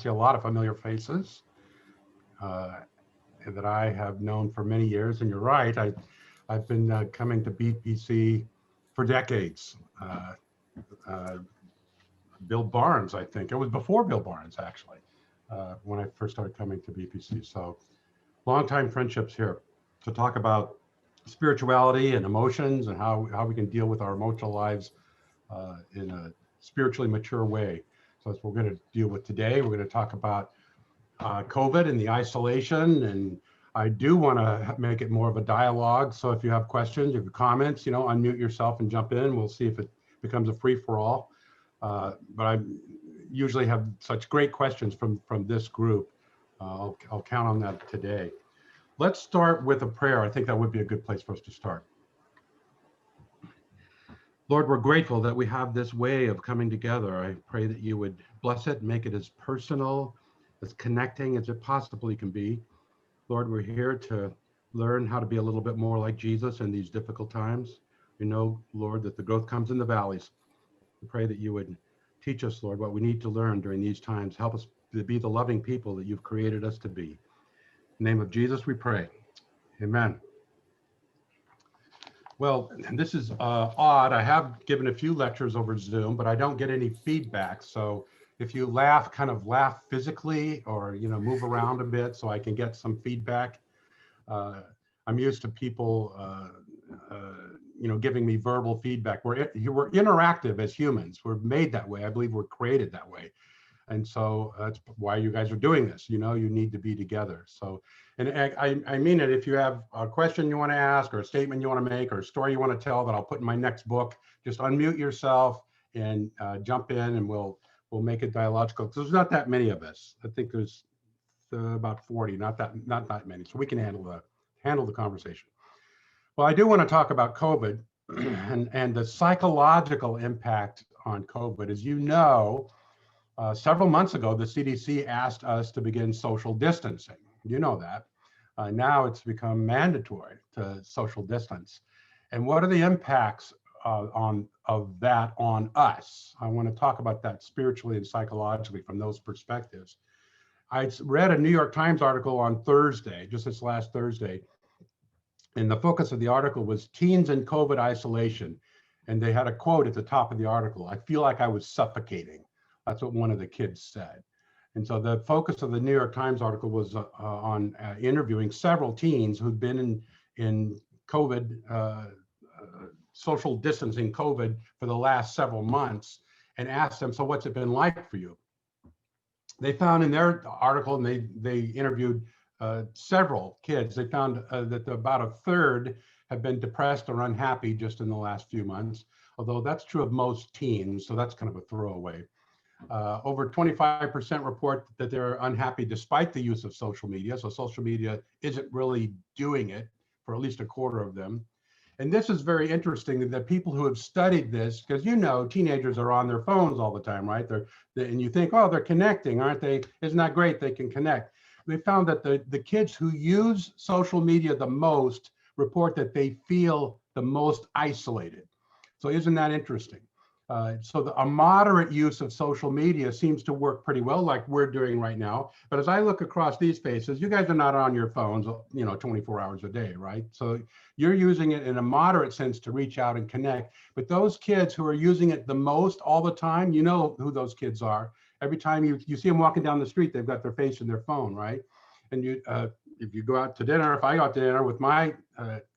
see a lot of familiar faces that I have known for many years. And you're right, I've been coming to BPC for decades. Bill Barnes, I think. It was before Bill Barnes, actually, when I first started coming to BPC. So longtime friendships here to talk about spirituality and emotions and how we can deal with our emotional lives in a spiritually mature way. So that's what we're going to deal with today. We're going to talk about COVID and the isolation. And I do want to make it more of a dialogue. So if you have questions, if you have comments, unmute yourself and jump in. We'll see if it becomes a free-for-all. But I usually have such great questions from this group. I'll count on that today. Let's start with a prayer. I think that would be a good place for us to start. Lord, we're grateful that we have this way of coming together. I pray that you would bless it, make it as personal, as connecting as it possibly can be. Lord, we're here to learn how to be a little bit more like Jesus in these difficult times. We know, Lord, that the growth comes in the valleys. We pray that you would teach us, Lord, what we need to learn during these times. Help us to be the loving people that you've created us to be. In the name of Jesus, we pray. Amen. Well, this is odd. I have given a few lectures over Zoom, but I don't get any feedback. So if you laugh, kind of laugh physically or, move around a bit so I can get some feedback. I'm used to people, giving me verbal feedback. We're interactive as humans. We're made that way. I believe we're created that way. And so that's why you guys are doing this. You need to be together. So, and I mean it. If you have a question you want to ask or a statement you want to make or a story you want to tell that I'll put in my next book, just unmute yourself and jump in and we'll make it dialogical. Because there's not that many of us. I think there's about 40, not that many. So we can handle the conversation. Well, I do want to talk about COVID and the psychological impact on COVID. As you know, several months ago, the CDC asked us to begin social distancing. You know that. Now it's become mandatory to social distance. And what are the impacts of that on us? I want to talk about that spiritually and psychologically from those perspectives. I read a New York Times article on Thursday, just this last Thursday, and the focus of the article was teens in COVID isolation. And they had a quote at the top of the article: "I feel like I was suffocating." That's what one of the kids said. And so the focus of the New York Times article was on interviewing several teens who'd been in COVID, social distancing COVID for the last several months, and asked them, so what's it been like for you? They found in their article, and they interviewed several kids, they found that about a third have been depressed or unhappy just in the last few months, although that's true of most teens, so that's kind of a throwaway. Over 25% report that they're unhappy despite the use of social media. So social media isn't really doing it for at least a quarter of them. And this is very interesting that people who have studied this, because teenagers are on their phones all the time, right? And you think, oh, they're connecting, aren't they? Isn't that great? They can connect. They found that the kids who use social media the most report that they feel the most isolated. So isn't that interesting? So a moderate use of social media seems to work pretty well, like we're doing right now. But as I look across these faces, you guys are not on your phones, 24 hours a day, right? So you're using it in a moderate sense to reach out and connect. But those kids who are using it the most all the time, you know who those kids are. Every time you see them walking down the street, they've got their face in their phone, right? And if you go out to dinner, if I go out to dinner with my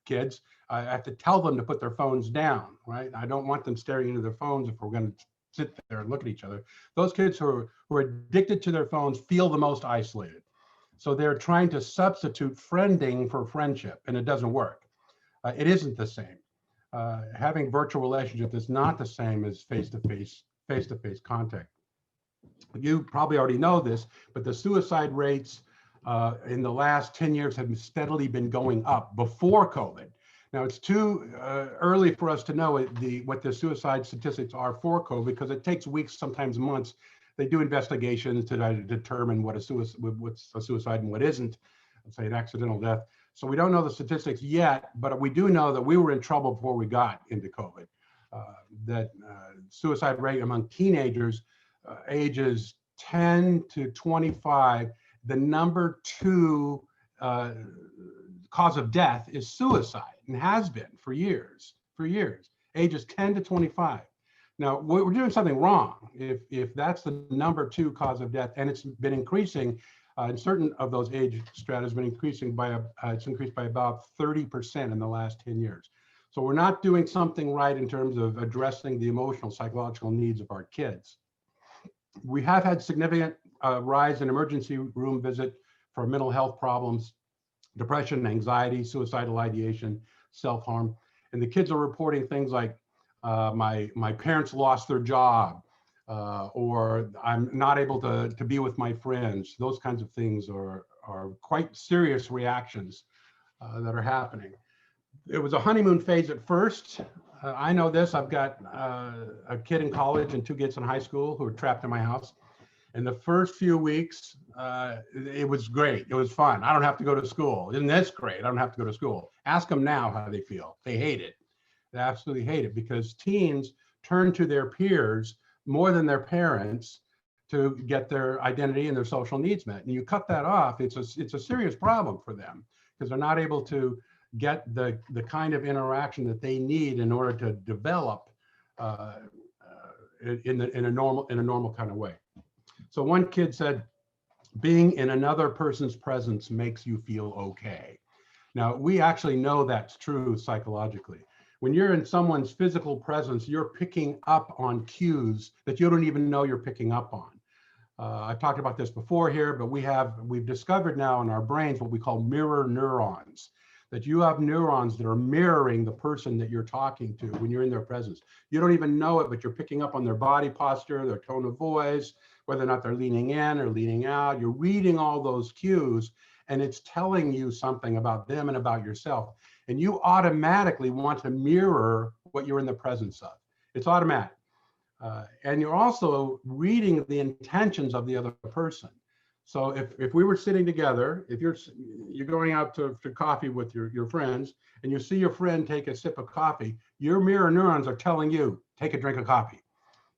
kids, I have to tell them to put their phones down, right? I don't want them staring into their phones if we're going to sit there and look at each other. Those kids who are addicted to their phones feel the most isolated. So they're trying to substitute friending for friendship, and it doesn't work. It isn't the same. Having virtual relationship is not the same as face-to-face contact. You probably already know this, but the suicide rates in the last 10 years have steadily been going up before COVID. Now, it's too early for us to know what the suicide statistics are for COVID, because it takes weeks, sometimes months. They do investigations to determine what's a suicide and what isn't, let's say an accidental death. So we don't know the statistics yet, but we do know that we were in trouble before we got into COVID. That suicide rate among teenagers ages 10 to 25, the number 2 cause of death is suicide, and has been for years, ages 10 to 25. Now, we're doing something wrong if that's the number 2 cause of death, and it's been increasing in certain of those age strata, has been increasing by it's increased by about 30% in the last 10 years. So we're not doing something right in terms of addressing the emotional, psychological needs of our kids. We have had significant rise in emergency room visit for mental health problems, depression, anxiety, suicidal ideation, self-harm. And the kids are reporting things like, my parents lost their job, or I'm not able to be with my friends. Those kinds of things are quite serious reactions that are happening. It was a honeymoon phase at first. I know this. I've got a kid in college and 2 kids in high school who are trapped in my house. In the first few weeks, it was great. It was fun. I don't have to go to school. Isn't this great? I don't have to go to school. Ask them now how they feel. They hate it. They absolutely hate it, because teens turn to their peers more than their parents to get their identity and their social needs met. And you cut that off, it's a serious problem for them, because they're not able to get the kind of interaction that they need in order to develop in a normal kind of way. So one kid said, being in another person's presence makes you feel okay. Now, we actually know that's true psychologically. When you're in someone's physical presence, you're picking up on cues that you don't even know you're picking up on. I've talked about this before here, but we've discovered now in our brains what we call mirror neurons, that you have neurons that are mirroring the person that you're talking to when you're in their presence. You don't even know it, but you're picking up on their body posture, their tone of voice, whether or not they're leaning in or leaning out. You're reading all those cues, and it's telling you something about them and about yourself. And you automatically want to mirror what you're in the presence of. It's automatic. And you're also reading the intentions of the other person. So if we were sitting together, if you're going out to coffee with your friends, and you see your friend take a sip of coffee, your mirror neurons are telling you, take a drink of coffee.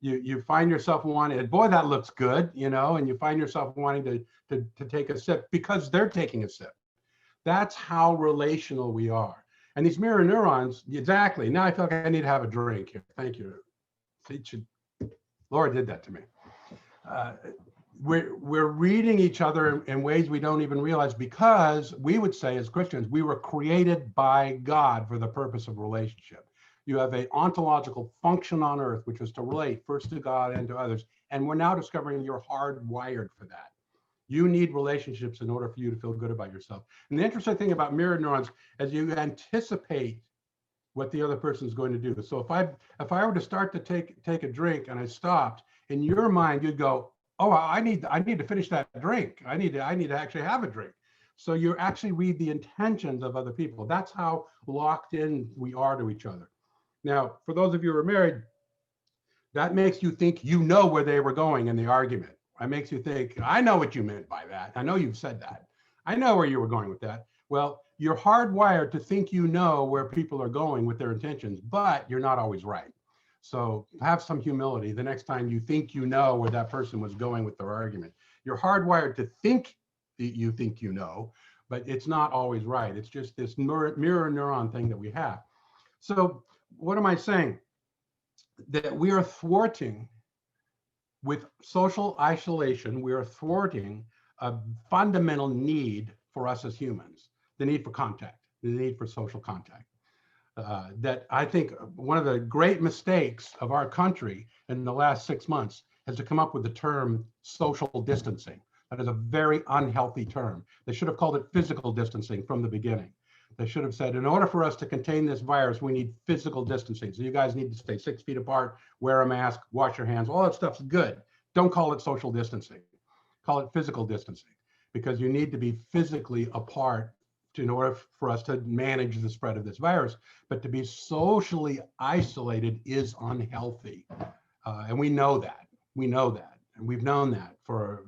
You find yourself wanting, boy, that looks good, and you find yourself wanting to take a sip because they're taking a sip. That's how relational we are. And these mirror neurons, exactly. Now I feel like I need to have a drink here. Thank you. Laura did that to me. We're reading each other in ways we don't even realize, because we would say as Christians, we were created by God for the purpose of relationship. You have an ontological function on earth, which is to relate first to God and to others. And we're now discovering you're hardwired for that. You need relationships in order for you to feel good about yourself. And the interesting thing about mirror neurons is you anticipate what the other person is going to do. So if I were to start to take a drink and I stopped, in your mind you'd go, oh, I need to finish that drink. I need to actually have a drink. So you actually read the intentions of other people. That's how locked in we are to each other. Now, for those of you who are married, that makes you think you know where they were going in the argument. It makes you think, I know what you meant by that. I know you've said that. I know where you were going with that. Well, you're hardwired to think you know where people are going with their intentions, but you're not always right. So have some humility the next time you think you know where that person was going with their argument. You're hardwired to think that you think you know, but it's not always right. It's just this mirror neuron thing that we have. So what am I saying? That we are thwarting, with social isolation, we are thwarting a fundamental need for us as humans, the need for contact, the need for social contact. That I think one of the great mistakes of our country in the last 6 months has to come up with the term social distancing. That is a very unhealthy term. They should have called it physical distancing from the beginning. They should have said, in order for us to contain this virus, we need physical distancing. So you guys need to stay 6 feet apart, wear a mask, wash your hands. All that stuff's good. Don't call it social distancing. Call it physical distancing, because you need to be physically apart in order for us to manage the spread of this virus. But to be socially isolated is unhealthy. And we know that. We know that. And we've known that for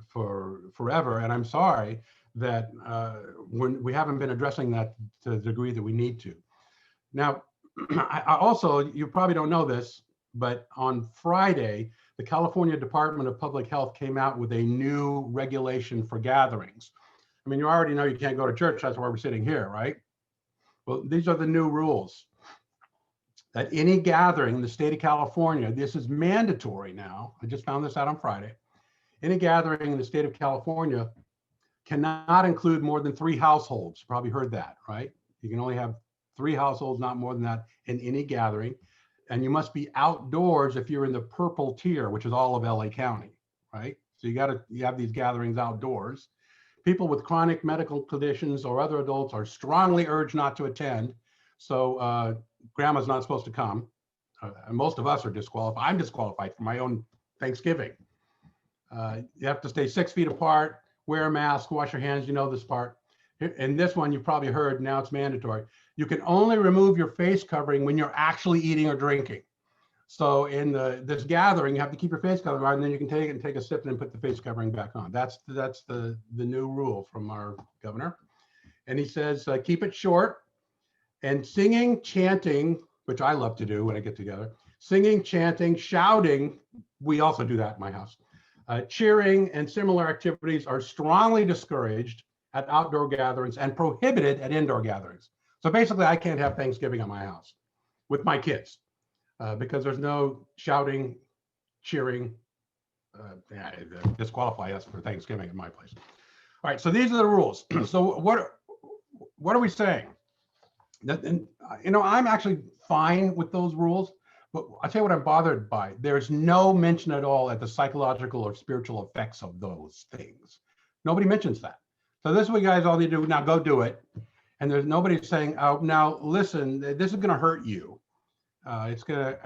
forever. And I'm sorry that we haven't been addressing that to the degree that we need to. Now, I also, you probably don't know this, but on Friday, the California Department of Public Health came out with a new regulation for gatherings. I mean, you already know you can't go to church. That's why we're sitting here, right? Well, these are the new rules. That any gathering in the state of California, this is mandatory now. I just found this out on Friday. Any gathering in the state of California cannot include more than 3 households. Probably heard that, right? You can only have 3 households, not more than that, in any gathering. And you must be outdoors if you're in the purple tier, which is all of LA County, right? So you have these gatherings outdoors. People with chronic medical conditions or other adults are strongly urged not to attend. So grandma's not supposed to come. And most of us are disqualified. I'm disqualified for my own Thanksgiving. You have to stay 6 feet apart, wear a mask, wash your hands. You know this part. And this one you've probably heard, now it's mandatory. You can only remove your face covering when you're actually eating or drinking. So in this gathering, you have to keep your face covering on, and then you can take it and take a sip and then put the face covering back on. That's the new rule from our governor. And he says, keep it short. And singing, chanting, which I love to do when I get together, singing, chanting, shouting, we also do that in my house. Cheering and similar activities are strongly discouraged at outdoor gatherings and prohibited at indoor gatherings. So basically, I can't have Thanksgiving at my house with my kids because there's no shouting, cheering. Disqualify us for Thanksgiving in my place. All right, so these are the rules. So what are we saying? And, I'm actually fine with those rules, but I'll tell you what I'm bothered by. There's no mention at all at the psychological or spiritual effects of those things. Nobody mentions that. So this is what you guys all need to do. Now go do it. And there's nobody saying, oh, now listen, this is going to hurt you. It's going to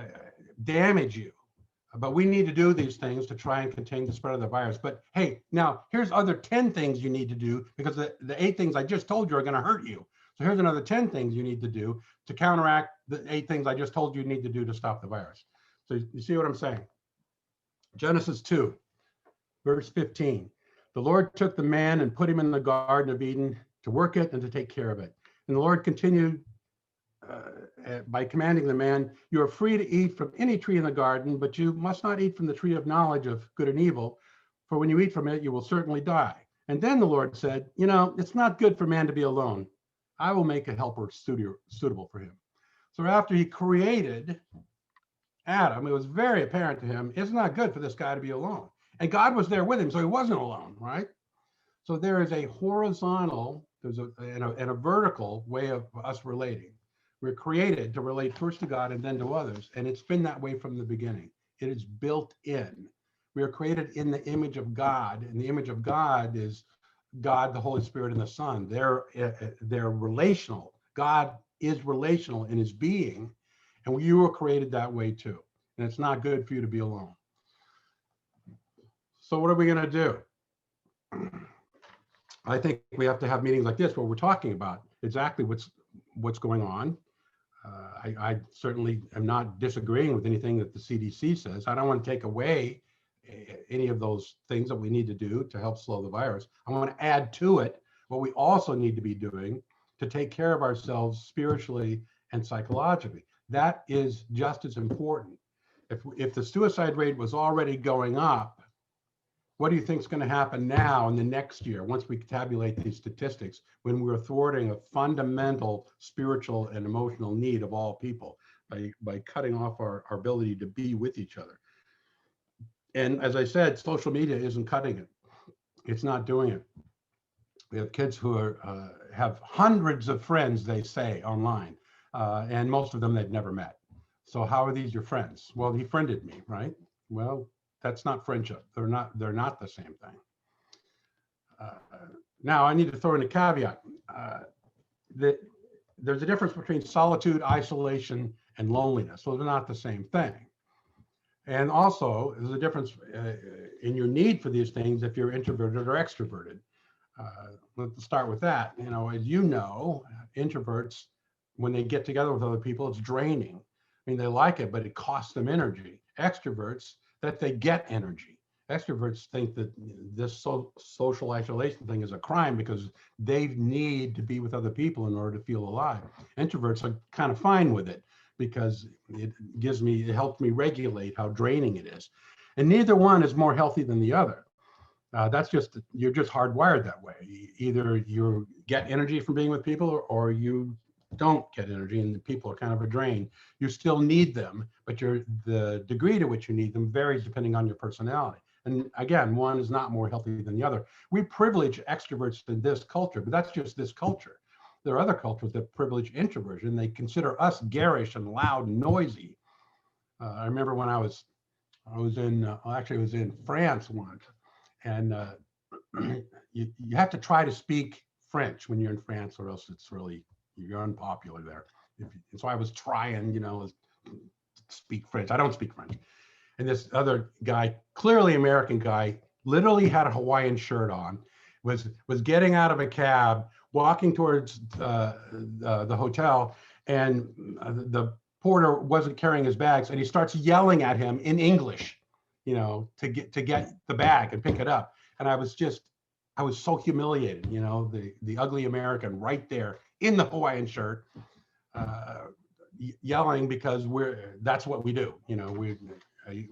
damage you. But we need to do these things to try and contain the spread of the virus. But hey, now here's other 10 things you need to do, because the 8 things I just told you are going to hurt you. So here's another 10 things you need to do to counteract the 8 things I just told you need to do to stop the virus. So you see what I'm saying? Genesis 2, verse 15. The Lord took the man and put him in the Garden of Eden to work it and to take care of it. And the Lord continued by commanding the man, you are free to eat from any tree in the garden, but you must not eat from the tree of knowledge of good and evil, for when you eat from it, you will certainly die. And then the Lord said, it's not good for man to be alone. I will make a helper suitable for him. So after he created Adam, it was very apparent to him, it's not good for this guy to be alone. And God was there with him, so he wasn't alone, right? So there is a horizontal, and a vertical way of us relating. We're created to relate first to God and then to others. And it's been that way from the beginning. It is built in. We are created in the image of God. And the image of God is God, the Holy Spirit, and the Son. They're relational. God is relational in his being. And you were created that way too. And it's not good for you to be alone. So what are we going to do? I think we have to have meetings like this where we're talking about exactly what's going on. I certainly am not disagreeing with anything that the CDC says. I don't want to take away any of those things that we need to do to help slow the virus. I want to add to it what we also need to be doing to take care of ourselves spiritually and psychologically. That is just as important. If the suicide rate was already going up, what do you think is going to happen now in the next year once we tabulate these statistics, when we're thwarting a fundamental spiritual and emotional need of all people by cutting off our ability to be with each other? And as I said, social media isn't cutting it. It's not doing it. We have kids who have hundreds of friends, they say, online, and most of them they've never met. So how are these your friends? Well, he friended me, right? Well, that's not friendship. They're not the same thing. Now, I need to throw in a caveat that there's a difference between solitude, isolation, and loneliness. So they're not the same thing. And also, there's a difference in your need for these things if you're introverted or extroverted. Let's start with that. As you know, introverts, when they get together with other people, it's draining. I mean, they like it, but it costs them energy. Extroverts, that they get energy. Extroverts think that this social isolation thing is a crime because they need to be with other people in order to feel alive. Introverts are kind of fine with it because it helps me regulate how draining it is. And neither one is more healthy than the other. That's just, you're just hardwired that way. Either you get energy from being with people, or you don't get energy, and the people are kind of a drain. You still need them, but the degree to which you need them varies depending on your personality. And again, one is not more healthy than the other. We privilege extroverts in this culture, but that's just this culture. There are other cultures that privilege introversion. They consider us garish and loud and noisy. I remember when I was in France once, and you have to try to speak French when you're in France, or else you're unpopular there. And so I was trying, speak French. I don't speak French. And this other guy, clearly American guy, literally had a Hawaiian shirt on, was getting out of a cab, walking towards the hotel, and the porter wasn't carrying his bags, and he starts yelling at him in English, to get the bag and pick it up. And I was so humiliated, the ugly American right there in the Hawaiian shirt, yelling, because that's what we do.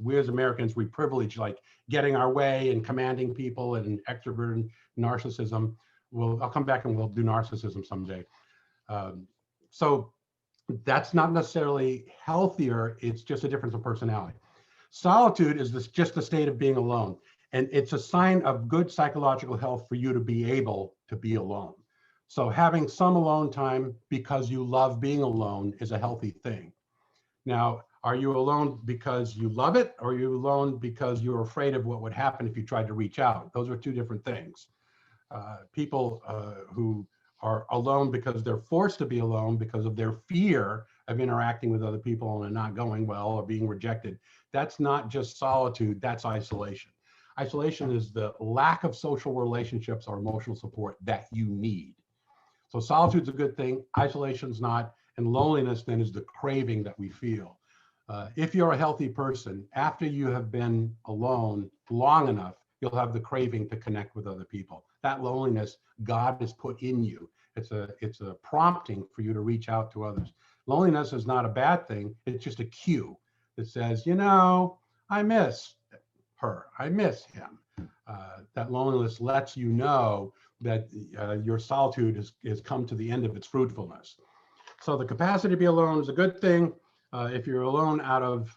We as Americans, we privilege like getting our way and commanding people, and extrovert narcissism. I'll come back and we'll do narcissism someday. So that's not necessarily healthier. It's just a difference of personality. Solitude is just the state of being alone. And it's a sign of good psychological health for you to be able to be alone. So having some alone time because you love being alone is a healthy thing. Now, are you alone because you love it, or are you alone because you're afraid of what would happen if you tried to reach out? Those are two different things. People who are alone because they're forced to be alone because of their fear of interacting with other people and not going well, or being rejected. That's not just solitude, that's isolation. Isolation is the lack of social relationships or emotional support that you need. So solitude's a good thing, isolation's not, and loneliness then is the craving that we feel. If you're a healthy person, after you have been alone long enough, you'll have the craving to connect with other people. That loneliness God has put in you. It's a prompting for you to reach out to others. Loneliness is not a bad thing. It's just a cue that says, I miss her, I miss him. That loneliness lets you know that your solitude has come to the end of its fruitfulness. So the capacity to be alone is a good thing. If you're alone out of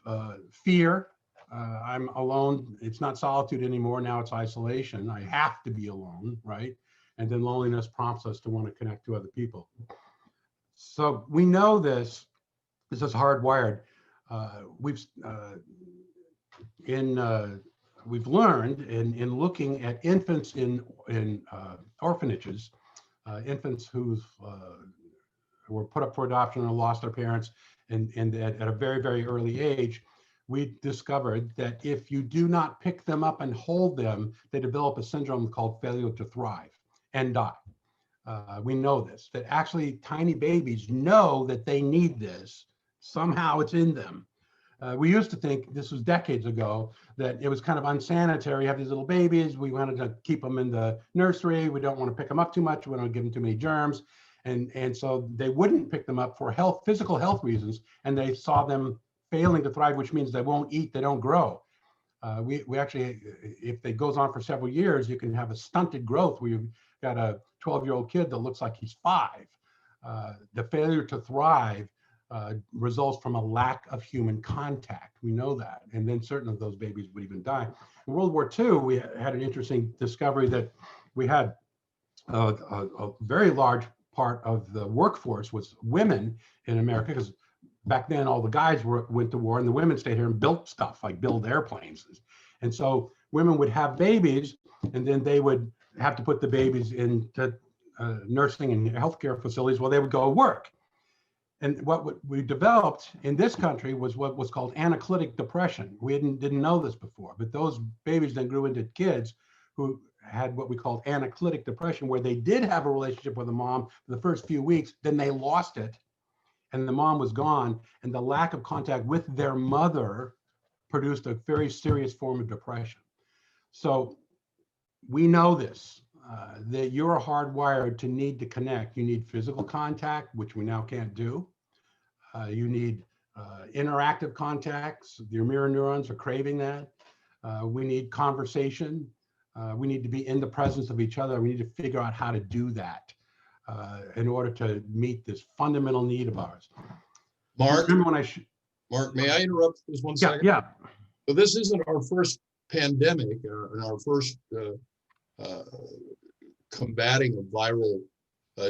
fear, I'm alone, it's not solitude anymore, now it's isolation. I have to be alone, right? And then loneliness prompts us to want to connect to other people. So we know this is hardwired. We've learned in looking at infants in orphanages, infants who were put up for adoption or lost their parents, and at a very, very early age, we discovered that if you do not pick them up and hold them, they develop a syndrome called failure to thrive and die. We know this, that actually tiny babies know that they need this. Somehow it's in them. We used to think, this was decades ago, that it was kind of unsanitary. You have these little babies, we wanted to keep them in the nursery. We don't want to pick them up too much. We don't give them too many germs. And so they wouldn't pick them up for physical health reasons. And they saw them failing to thrive, which means they won't eat, they don't grow. We actually, if it goes on for several years, you can have a stunted growth where you've got a 12-year-old kid that looks like he's 5. The failure to thrive results from a lack of human contact. We know that. And then certain of those babies would even die. In World War II, we had an interesting discovery that we had a very large part of the workforce was women in America, because back then all the guys went to war and the women stayed here and built stuff, like build airplanes. And so women would have babies, and then they would have to put the babies into nursing and healthcare facilities while they would go work. And what we developed in this country was what was called Anacolletic Depression. We didn't know this before, but those babies then grew into kids who had what we called Anacolletic Depression, where they did have a relationship with a mom for the first few weeks, then they lost it, and the mom was gone, and the lack of contact with their mother produced a very serious form of depression. So we know this, that you're hardwired to need to connect. You need physical contact, which we now can't do. You need interactive contacts. Your mirror neurons are craving that. We need conversation. We need to be in the presence of each other. We need to figure out how to do that in order to meet this fundamental need of ours. Mark, remember when I Mark, may I interrupt just one second? Yeah. So this isn't our first pandemic or our first combating of viral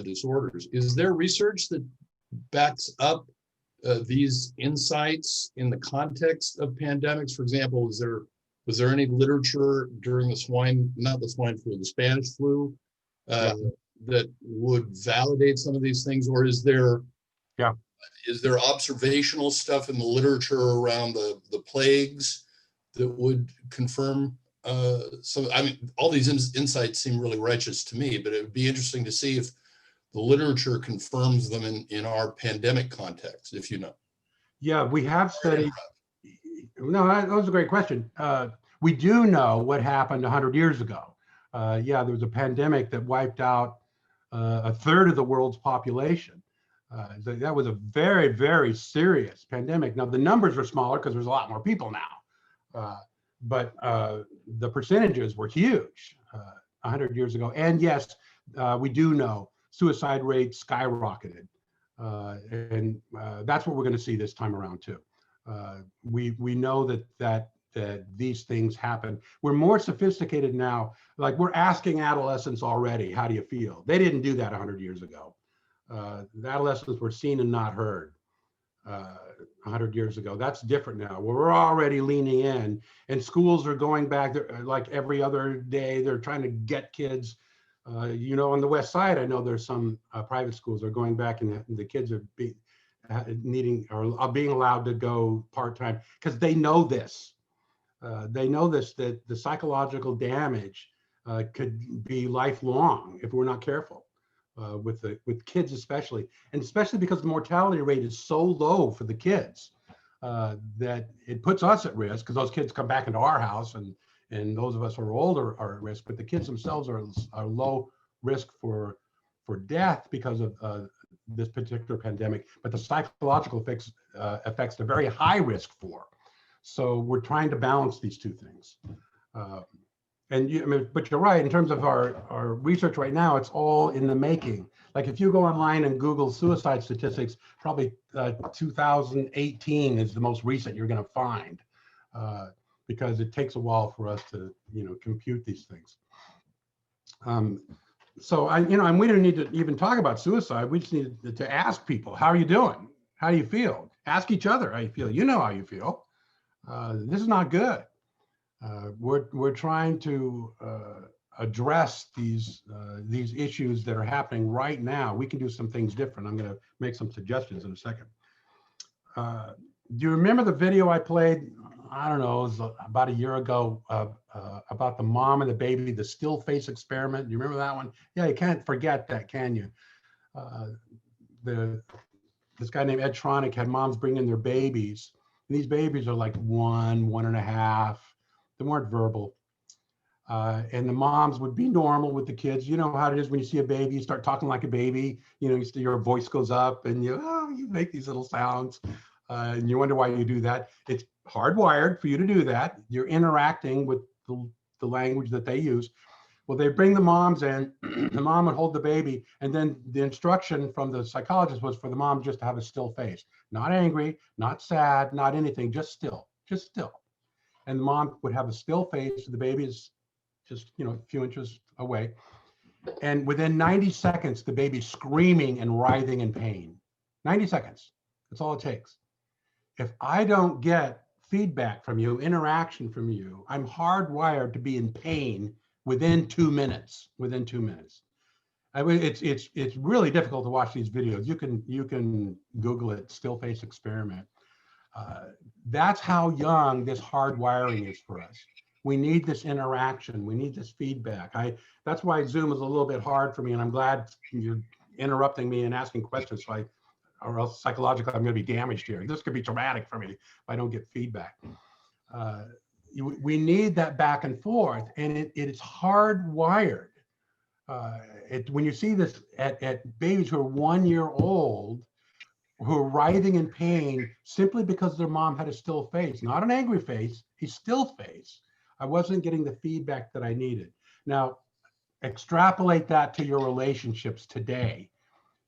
disorders. Is there research that backs up these insights in the context of pandemics? For example, was there any literature during the not the swine flu, the Spanish flu, that would validate some of these things, or is there observational stuff in the literature around the plagues that would confirm? So, I mean, all these insights seem really righteous to me, but it would be interesting to see if the literature confirms them in our pandemic context, if you know. Yeah, we have studied. No, that was a great question. We do know what happened 100 years ago. Yeah, there was a pandemic that wiped out a third of the world's population. That was a very, very serious pandemic. Now, the numbers are smaller because there's a lot more people now. But the percentages were huge 100 years ago. And yes, we do know suicide rates skyrocketed. And that's what we're going to see this time around too. We know that these things happen. We're more sophisticated now. Like, we're asking adolescents already, how do you feel? They didn't do that 100 years ago. The adolescents were seen and not heard 100 years ago. That's different now. We're already leaning in, and schools are going back like every other day. They're trying to get kids. You know, on the West Side, I know there's some private schools that are going back, and the kids are being allowed to go part-time because they know this. They know this, that the psychological damage could be lifelong if we're not careful. With kids especially, and especially because the mortality rate is so low for the kids that it puts us at risk, because those kids come back into our house, and those of us who are older are at risk, but the kids themselves are low risk for death because of this particular pandemic, but the psychological effects are very high risk for. So we're trying to balance these two things. But you're right, in terms of our research right now, it's all in the making. Like, if you go online and Google suicide statistics, probably 2018 is the most recent you're going to find, because it takes a while for us to, compute these things. So we don't need to even talk about suicide. We just need to ask people, how are you doing? How do you feel? Ask each other how you feel. You know how you feel. This is not good. We're trying to address these issues that are happening right now. We can do some things different. I'm going to make some suggestions in a second. Do you remember the video I played? I don't know, it was about a year ago, about the mom and the baby, the still face experiment. Do you remember that one? Yeah, you can't forget that, can you? This guy named Ed Tronick had moms bring in their babies. And these babies are like 1.5. They weren't verbal. And the moms would be normal with the kids. You know how it is when you see a baby, you start talking like a baby. Your voice goes up, and you make these little sounds. And you wonder why you do that. It's hardwired for you to do that. You're interacting with the language that they use. Well, they bring the moms in, the mom would hold the baby, and then the instruction from the psychologist was for the mom just to have a still face. Not angry, not sad, not anything, just still. And the mom would have a still face, the baby is just, a few inches away. And within 90 seconds, the baby's screaming and writhing in pain. 90 seconds, that's all it takes. If I don't get feedback from you, interaction from you, I'm hardwired to be in pain within 2 minutes. I mean, it's really difficult to watch these videos. You can Google it, still face experiment. That's how young this hardwiring is for us. We need this interaction. We need this feedback. That's why Zoom is a little bit hard for me, and I'm glad you're interrupting me and asking questions, or else psychologically I'm going to be damaged here. This could be traumatic for me if I don't get feedback. We need that back and forth, and it is hardwired. When you see this at babies who are 1 year old, who are writhing in pain simply because their mom had a still face, not an angry face, a still face. I wasn't getting the feedback that I needed. Now, extrapolate that to your relationships today.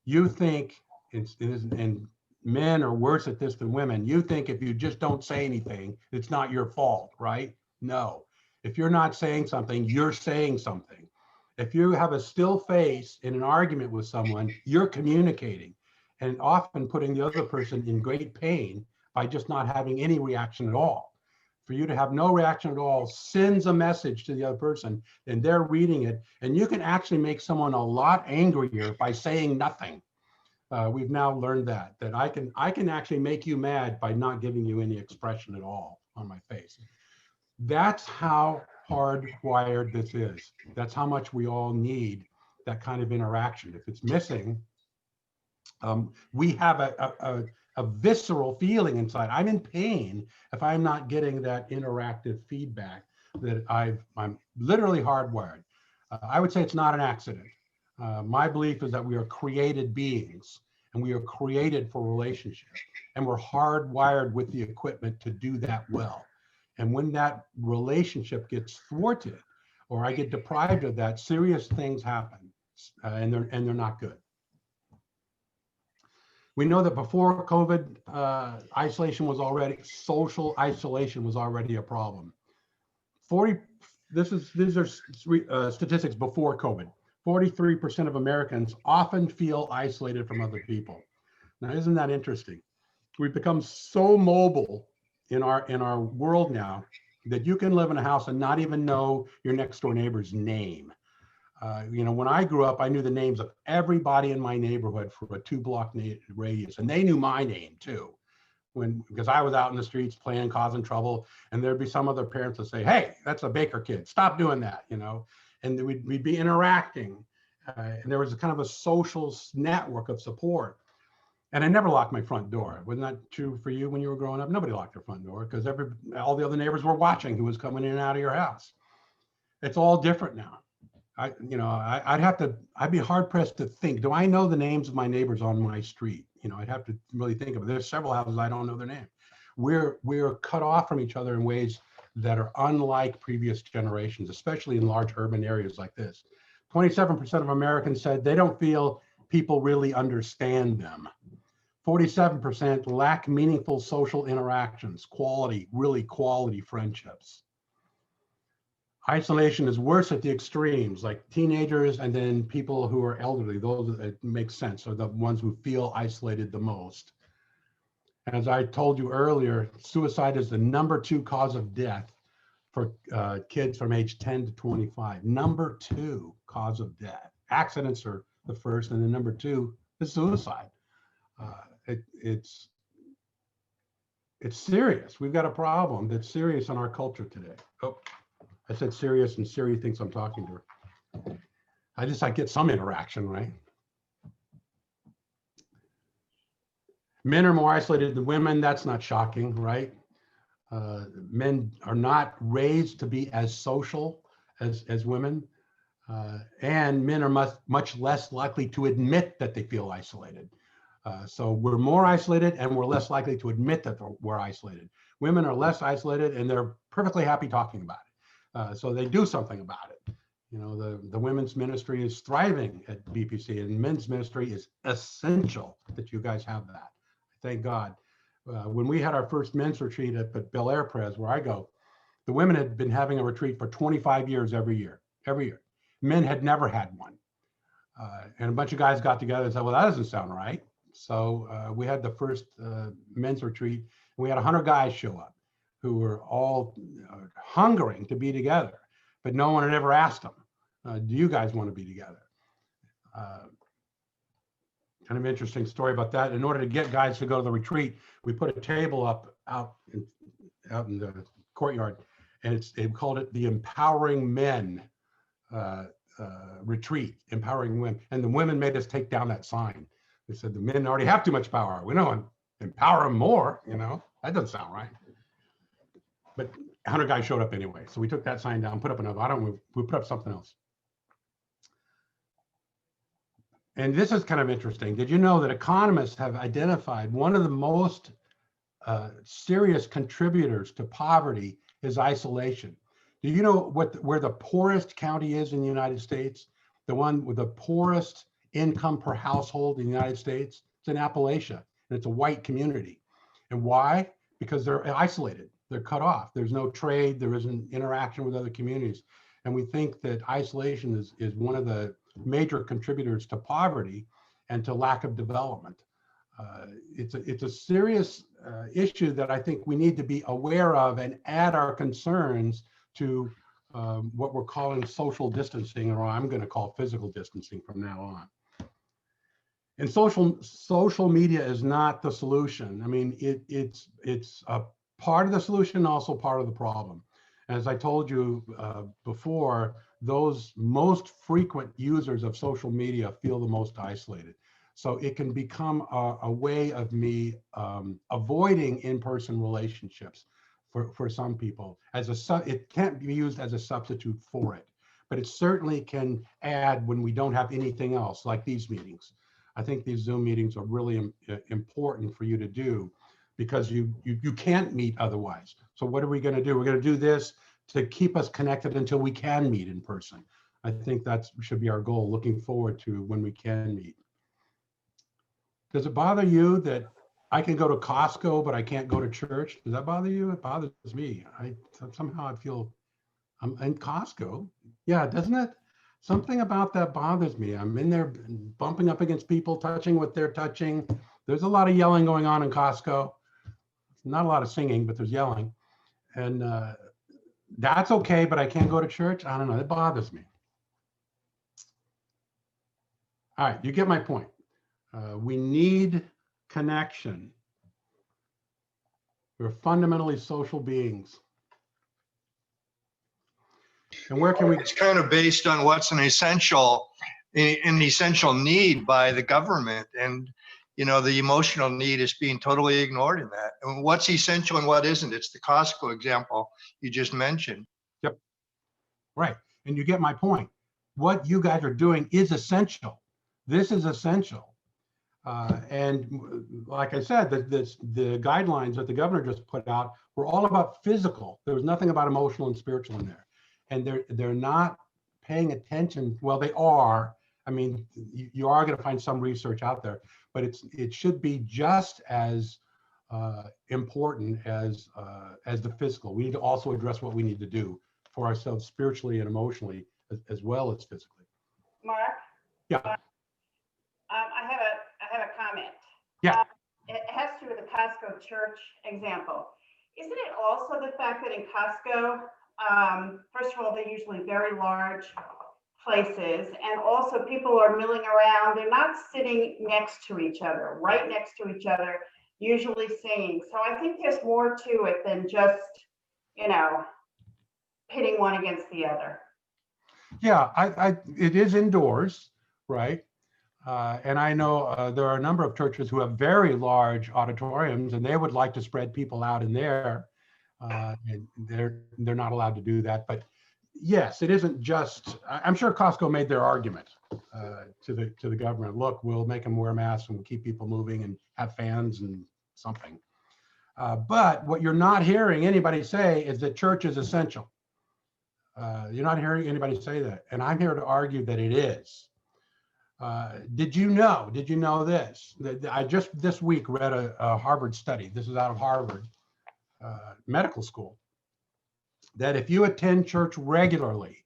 You think, and men are worse at this than women, you think if you just don't say anything, it's not your fault, right? No. If you're not saying something, you're saying something. If you have a still face in an argument with someone, you're communicating and often putting the other person in great pain by just not having any reaction at all. For you to have no reaction at all sends a message to the other person and they're reading it. And you can actually make someone a lot angrier by saying nothing. We've now learned that I can actually make you mad by not giving you any expression at all on my face. That's how hardwired this is. That's how much we all need that kind of interaction. If it's missing, we have a visceral feeling inside. I'm in pain if I'm not getting that interactive feedback that I'm literally hardwired. I would say it's not an accident. My belief is that we are created beings and we are created for relationship, and we're hardwired with the equipment to do that well. And when that relationship gets thwarted or I get deprived of that, serious things happen, and they're not good. We know that before COVID, social isolation was already a problem. These are statistics before COVID. 43% of Americans often feel isolated from other people. Now, isn't that interesting? We've become so mobile in our world now that you can live in a house and not even know your next door neighbor's name. When I grew up, I knew the names of everybody in my neighborhood for a 2-block radius, and they knew my name too. Because I was out in the streets playing, causing trouble, and there'd be some other parents that say, "Hey, that's a Baker kid. Stop doing that," And we'd be interacting, and there was a kind of a social network of support. And I never locked my front door. Wasn't that true for you when you were growing up? Nobody locked their front door because all the other neighbors were watching who was coming in and out of your house. It's all different now. I'd be hard pressed to think, do I know the names of my neighbors on my street? I'd have to really think of it. There's several houses I don't know their name. We're cut off from each other in ways that are unlike previous generations, especially in large urban areas like this. 27% of Americans said they don't feel people really understand them. 47% lack meaningful social interactions, really quality friendships. Isolation is worse at the extremes, like teenagers and then people who are elderly. Those that make sense are the ones who feel isolated the most. As I told you earlier, suicide is the number 2 cause of death for kids from age 10 to 25. Number 2 cause of death. Accidents are the first, and then number 2 is suicide. It's serious. We've got a problem that's serious in our culture today. Oh, I said serious, and Siri thinks I'm talking to her. I get some interaction, right? Men are more isolated than women. That's not shocking, right? Men are not raised to be as social as women. And men are much less likely to admit that they feel isolated. So we're more isolated and we're less likely to admit that we're isolated. Women are less isolated and they're perfectly happy talking about it. So they do something about it. The women's ministry is thriving at BPC, and men's ministry is essential that you guys have that. Thank God. When we had our first men's retreat at Bel Air Pres, where I go, the women had been having a retreat for 25 years every year. Men had never had one. And a bunch of guys got together and said, well, that doesn't sound right. So we had the first men's retreat, and we had 100 guys show up who were all hungering to be together, but no one had ever asked them, do you guys want to be together? Kind of interesting story about that. In order to get guys to go to the retreat, we put a table out in the courtyard, and they called it the Empowering Men retreat, empowering women. And the women made us take down that sign. They said the men already have too much power. We don't empower them more, That doesn't sound right. But 100 guys showed up anyway. So we took that sign down, put up another. We put up something else. And this is kind of interesting. Did you know that economists have identified one of the most serious contributors to poverty is isolation? Do you know where the poorest county is in the United States? The one with the poorest income per household in the United States? It's in Appalachia, and it's a white community. And why? Because they're isolated. They're cut off. There's no trade. There isn't interaction with other communities. And we think that isolation is one of the major contributors to poverty and to lack of development. It's a serious issue that I think we need to be aware of and add our concerns to what we're calling social distancing, or I'm going to call physical distancing from now on. And social media is not the solution. I mean, it's a part of the solution, also part of the problem. As I told you before, those most frequent users of social media feel the most isolated. So it can become a way of me avoiding in-person relationships for some people. It can't be used as a substitute for it, but it certainly can add when we don't have anything else, like these meetings. I think these Zoom meetings are really important for you to do, because you can't meet otherwise. So what are we going to do? We're going to do this to keep us connected until we can meet in person. I think that should be our goal, looking forward to when we can meet. Does it bother you that I can go to Costco, but I can't go to church? Does that bother you? It bothers me. Somehow I feel I'm in Costco. Yeah, doesn't it? Something about that bothers me. I'm in there bumping up against people, touching what they're touching. There's a lot of yelling going on in Costco. Not a lot of singing, but there's yelling. And that's okay, but I can't go to church. I don't know, it bothers me. All right, you get my point. We need connection. We're fundamentally social beings. And where can we? It's kind of based on what's an essential need by the government, and the emotional need is being totally ignored in that. And what's essential and what isn't? It's the Costco example you just mentioned. Yep. Right. And you get my point. What you guys are doing is essential. This is essential. And like I said, the guidelines that the governor just put out were all about physical. There was nothing about emotional and spiritual in there. And they're not paying attention. Well, they are. I mean, you are going to find some research out there, but it should be just as important as the physical. We need to also address what we need to do for ourselves spiritually and emotionally, as well as physically. Mark? Yeah. I have a comment. Yeah. It has to do with the Costco church example. Isn't it also the fact that in Costco, first of all, they're usually very large places, and also people are milling around. They're not sitting next to each other, right next to each other, usually singing. So I think there's more to it than just, pitting one against the other. Yeah, it is indoors, right? And I know there are a number of churches who have very large auditoriums, and they would like to spread people out in there, and they're not allowed to do that. But yes, it isn't just. I'm sure Costco made their argument to the government. Look, we'll make them wear masks and we'll keep people moving and have fans and something. But what you're not hearing anybody say is that church is essential. You're not hearing anybody say that, and I'm here to argue that it is. Did you know this? I just this week read a Harvard study. This is out of Harvard Medical School. That if you attend church regularly,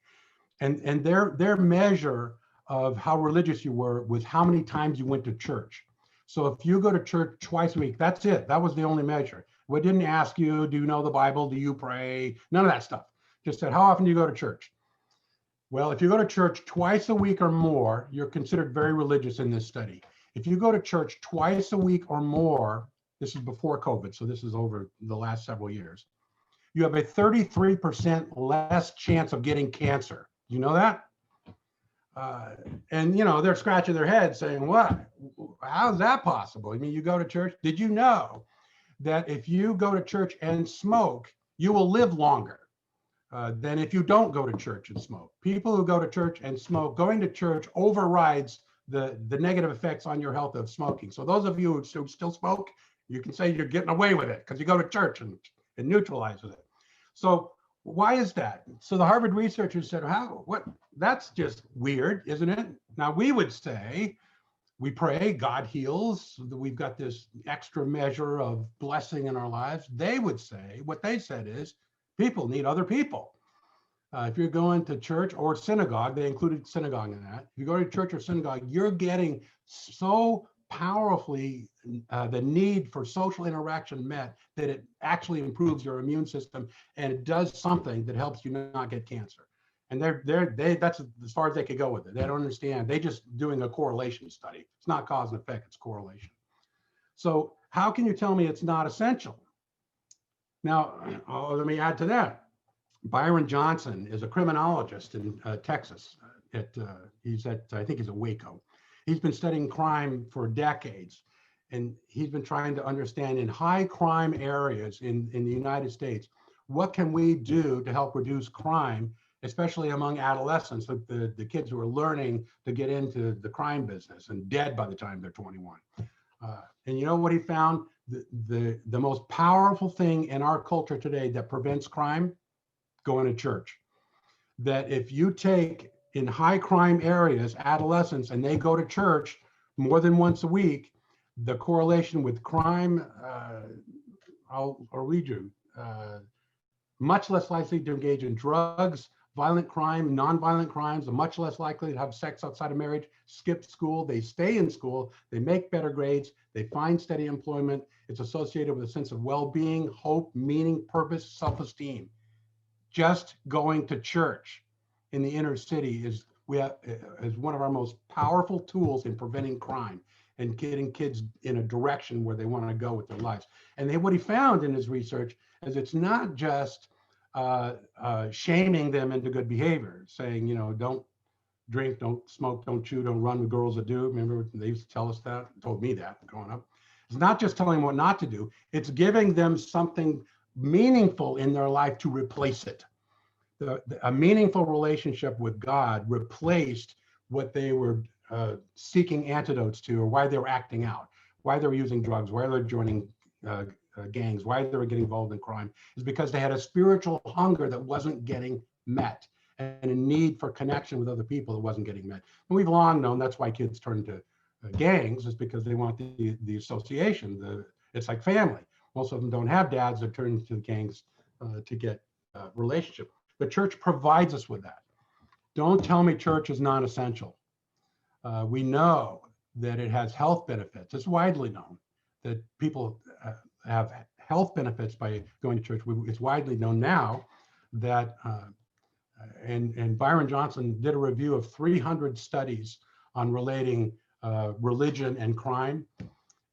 and their measure of how religious you were was how many times you went to church. So if you go to church twice a week, that's it. That was the only measure. We didn't ask you, do you know the Bible? Do you pray? None of that stuff. Just said, how often do you go to church? Well, if you go to church twice a week or more, you're considered very religious in this study. If you go to church twice a week or more, this is before COVID, so this is over the last several years, you have a 33% less chance of getting cancer. You know that? And they're scratching their heads saying, what? How's that possible? I mean, you go to church. Did you know that if you go to church and smoke, you will live longer than if you don't go to church and smoke? People who go to church and smoke, going to church overrides the negative effects on your health of smoking. So those of you who still smoke, you can say you're getting away with it because you go to church and neutralizes it. So Why is that? So the Harvard researchers said, what? That's just weird, isn't it? Now we would say, we pray, God heals, that we've got this extra measure of blessing in our lives. They would say, what they said is, people need other people. If you're going to church or synagogue, they included synagogue in that. If you go to church or synagogue, you're getting so powerfully the need for social interaction met that it actually improves your immune system, and it does something that helps you not get cancer. And that's as far as they could go with it. They don't understand. They just doing a correlation study. It's not cause and effect, it's correlation. So how can you tell me it's not essential? Now, let me add to that. Byron Johnson is a criminologist in Texas. I think he's at Waco. He's been studying crime for decades, and he's been trying to understand in high crime areas in the United States, what can we do to help reduce crime, especially among adolescents, the kids who are learning to get into the crime business and dead by the time they're 21. And you know what he found? The most powerful thing in our culture today that prevents crime? Going to church. That if you take in high crime areas adolescents and they go to church more than once a week, the correlation with crime, I'll read you, much less likely to engage in drugs, violent crime, nonviolent crimes, are much less likely to have sex outside of marriage, skip school, they stay in school, they make better grades, they find steady employment. It's associated with a sense of well-being, hope, meaning, purpose, self-esteem. Just going to church in the inner city is one of our most powerful tools in preventing crime and getting kids in a direction where they want to go with their lives. And what he found in his research is it's not just shaming them into good behavior, saying, don't drink, don't smoke, don't chew, don't run with girls that do. Remember, they used to tell us that, told me that growing up. It's not just telling them what not to do, it's giving them something meaningful in their life to replace it. A meaningful relationship with God replaced what they were seeking antidotes to, or why they were acting out, why they were using drugs, why they're joining gangs, why they were getting involved in crime, is because they had a spiritual hunger that wasn't getting met and a need for connection with other people that wasn't getting met. And we've long known that's why kids turn to gangs, is because they want the association. It's like family. Most of them don't have dads that turn to the gangs to get relationship. The church provides us with that. Don't tell me church is non-essential. We know that it has health benefits. It's widely known that people have health benefits by going to church. It's widely known now that, and Byron Johnson did a review of 300 studies on relating religion and crime.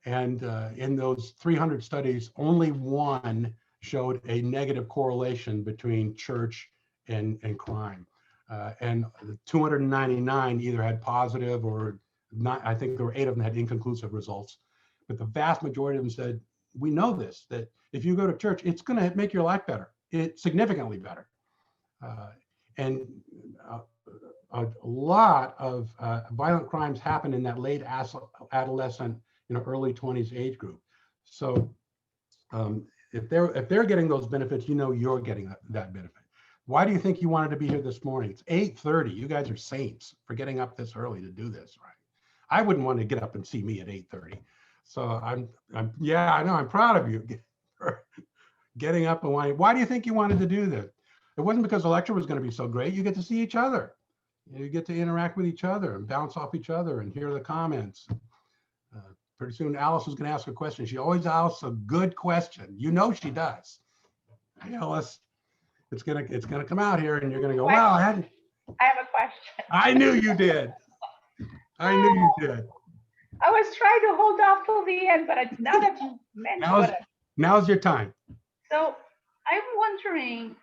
And in those 300 studies, only one showed a negative correlation between church and crime. And 299 either had positive or not. I think there were 8 of them had inconclusive results. But the vast majority of them said, we know this, that if you go to church, it's going to make your life better. It's significantly better. And a lot of violent crimes happen in that late adolescent, early 20s age group. So if they're getting those benefits, you're getting that benefit. Why do you think you wanted to be here this morning? It's 8:30. You guys are saints for getting up this early to do this, right? I wouldn't want to get up and see me at 8:30. So yeah, I know, I'm proud of you for getting up and wanting. Why do you think you wanted to do this? It wasn't because the lecture was going to be so great. You get to see each other. You get to interact with each other and bounce off each other and hear the comments. Pretty soon, Alice is going to ask a question. She always asks a good question. She does. Alice, it's gonna come out here, and you're gonna go, wow, I have a question. I knew you did. I knew you did. I was trying to hold off till the end, but now that you mentioned it. Now's your time. So I'm wondering,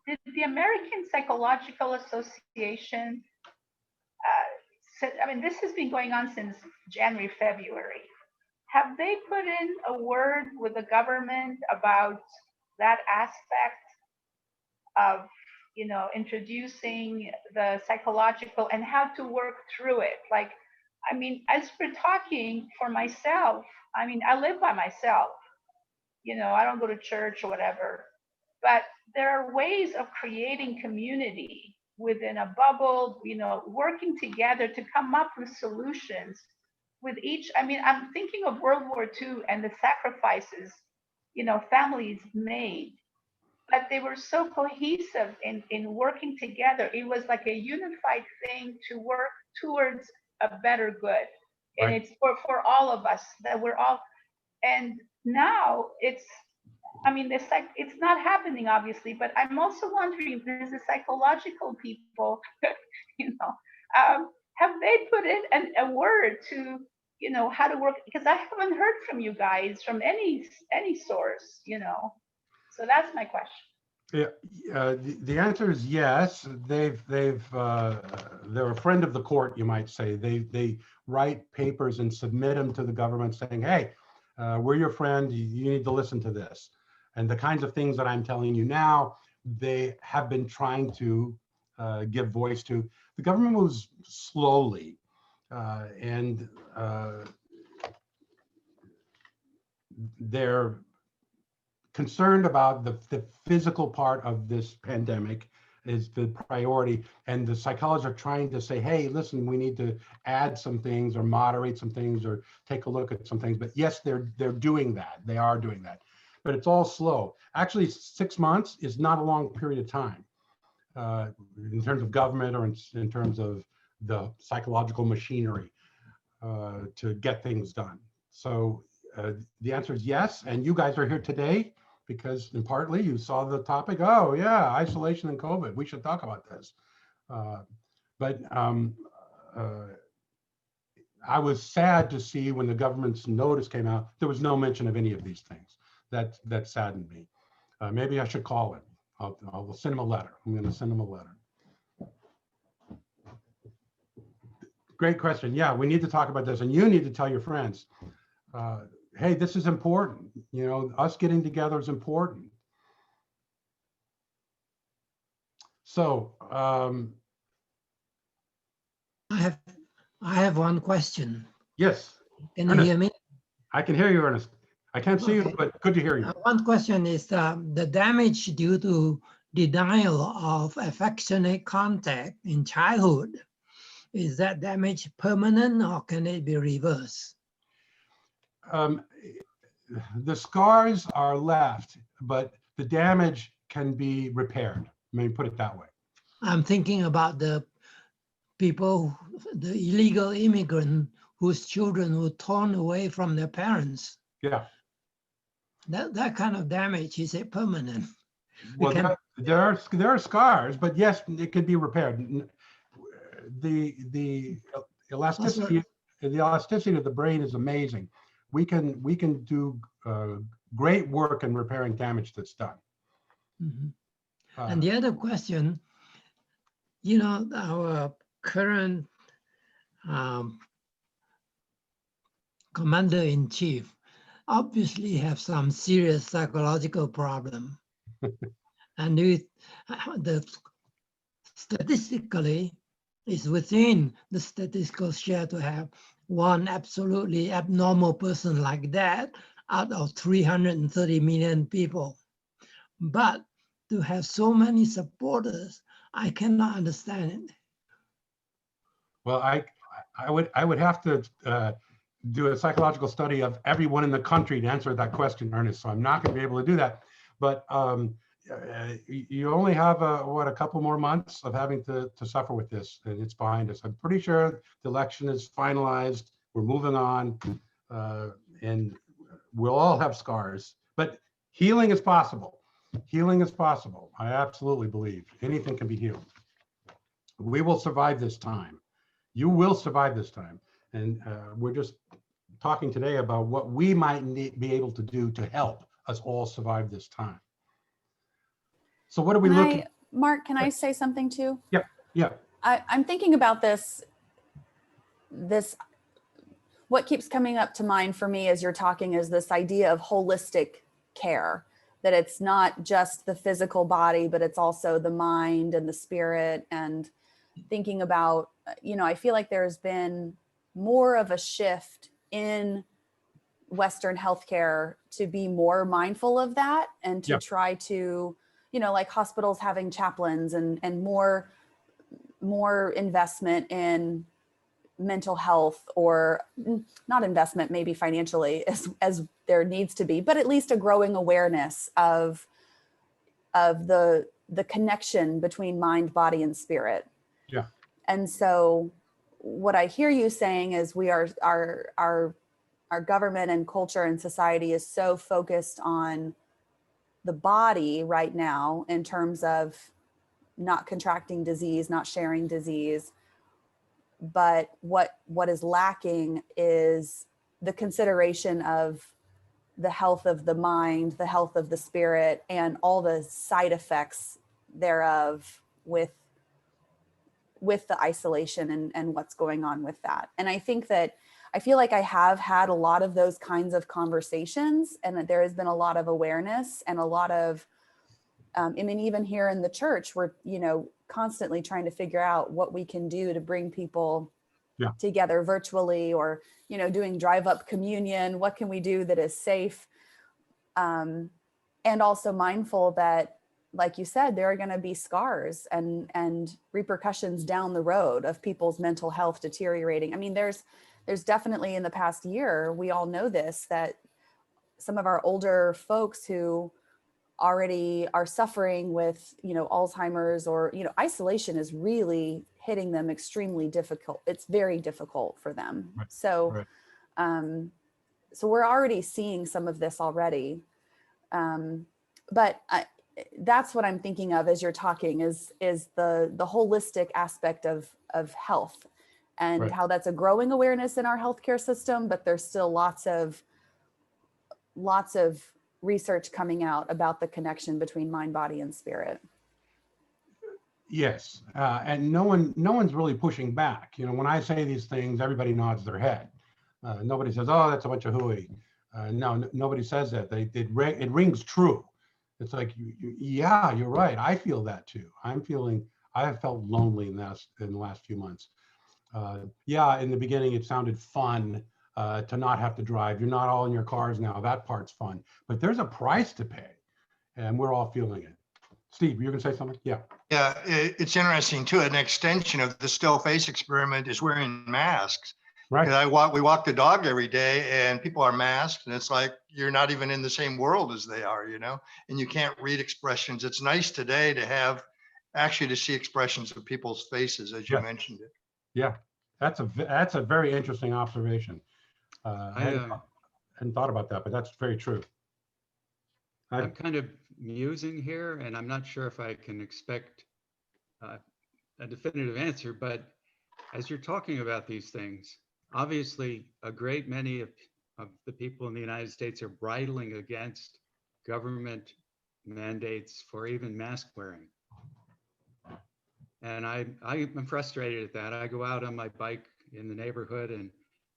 did the American Psychological Association, this has been going on since January, February. Have they put in a word with the government about that aspect of, introducing the psychological and how to work through it? As we're talking, for myself, I live by myself. I don't go to church or whatever. But there are ways of creating community within a bubble, you know, working together to come up with solutions with each. I mean, I'm thinking of World War II and the sacrifices, you know, families made, but they were so cohesive in working together. It was like a unified thing to work towards a better good. And Right. it's for all of us that we're all, and now it's, I mean, it's not happening obviously, but I'm also wondering if there's the psychological people, you know, have they put in a word to, you know, how to work? Because I haven't heard from you guys from any source, you know. So that's my question. Yeah, the answer is yes. They're a friend of the court, you might say. They write papers and submit them to the government saying, hey, we're your friend, you need to listen to this. And the kinds of things that I'm telling you now, they have been trying to give voice to. The government moves slowly, and they're concerned about the physical part of this pandemic is the priority, and the psychologists are trying to say, hey, listen, we need to add some things or moderate some things or take a look at some things. But yes, they're doing that. They are doing that, but it's all slow. Actually, 6 months is not a long period of time in terms of government or in terms of the psychological machinery to get things done. So the answer is yes, and you guys are here today because in partly you saw the topic. Oh yeah, isolation and COVID. We should talk about this. But I was sad to see when the government's notice came out, there was no mention of any of these things. That saddened me. Maybe I should call him. I'll send him a letter. I'm going to send him a letter. Great question. Yeah, we need to talk about this, and you need to tell your friends. Hey, this is important. You know, us getting together is important. So I have one question. yes, Can you Ernest. hear me? I can hear you, Ernest. I can't see Okay. you, but good to hear you. One question is the damage due to denial of affectionate contact in childhood. Is that damage permanent or can it be reversed? The scars are left, but the damage can be repaired. Let me put it that way. I'm thinking about the people, the illegal immigrant whose children were torn away from their parents. Yeah. That kind of damage, is it permanent? Well, there are scars, but yes, it can be repaired. The elasticity of the brain is amazing. We can do great work in repairing damage that's done. Mm-hmm. And the other question, you know, our current commander-in-chief obviously have some serious psychological problem. And the statistically is within the statistical share to have one absolutely abnormal person like that out of 330 million people. But to have so many supporters, I cannot understand it. Well, I would have to do a psychological study of everyone in the country to answer that question, Ernest. So I'm not going to be able to do that. But you only have a couple more months of having to suffer with this, and it's behind us. I'm pretty sure the election is finalized. We're moving on, and we'll all have scars. But healing is possible. Healing is possible. I absolutely believe anything can be healed. We will survive this time. You will survive this time. And we're just talking today about what we might be able to do to help us all survive this time. So what are we looking? Mark, can I say something too? Yeah, yeah. I'm thinking about this, what keeps coming up to mind for me as you're talking is this idea of holistic care, that it's not just the physical body, but it's also the mind and the spirit. And thinking about, you know, I feel like there's been more of a shift in Western healthcare to be more mindful of that and to try to you know, like hospitals having chaplains and more investment in mental health, or not investment, maybe financially as there needs to be, but at least a growing awareness of the connection between mind, body, and spirit. Yeah. And so what I hear you saying is our government and culture and society is so focused on the body right now in terms of not contracting disease, not sharing disease. But what is lacking is the consideration of the health of the mind, the health of the spirit, and all the side effects thereof with the isolation and what's going on with that. And I think that I feel like I have had a lot of those kinds of conversations, and that there has been a lot of awareness and a lot of, I mean, even here in the church, we're, you know, constantly trying to figure out what we can do to bring people together virtually, or, you know, doing drive-up communion. What can we do that is safe? And also mindful that, like you said, there are going to be scars and repercussions down the road of people's mental health deteriorating. I mean, there's definitely in the past year, we all know this, that some of our older folks who already are suffering with, you know, Alzheimer's, or, you know, isolation is really hitting them extremely difficult. It's very difficult for them. Right. So, Right. So we're already seeing some of this already. But that's what I'm thinking of as you're talking is the holistic aspect of health, and Right. how that's a growing awareness in our healthcare system, but there's still lots of research coming out about the connection between mind, body, and spirit. Yes, and no one's really pushing back. You know, when I say these things, everybody nods their head. Nobody says, "Oh, that's a bunch of hooey." No, nobody says that. It rings true. It's like, yeah, you're right. I feel that too. I have felt lonely in the last few months. Yeah, in the beginning, it sounded fun to not have to drive. You're not all in your cars now. That part's fun, but there's a price to pay, and we're all feeling it. Steve, you're gonna say something? Yeah. Yeah, it's interesting too. An extension of the still face experiment is wearing masks. Right. Because we walk the dog every day and people are masked, and it's like you're not even in the same world as they are, you know, and you can't read expressions. It's nice today to have actually to see expressions of people's faces, as you Yes. mentioned it. Yeah, that's a very interesting observation. I hadn't thought about that, but that's very true. I'm kind of musing here, and I'm not sure if I can expect a definitive answer, but as you're talking about these things, obviously a great many of the people in the United States are bridling against government mandates for even mask wearing. And I'm frustrated at that. I go out on my bike in the neighborhood and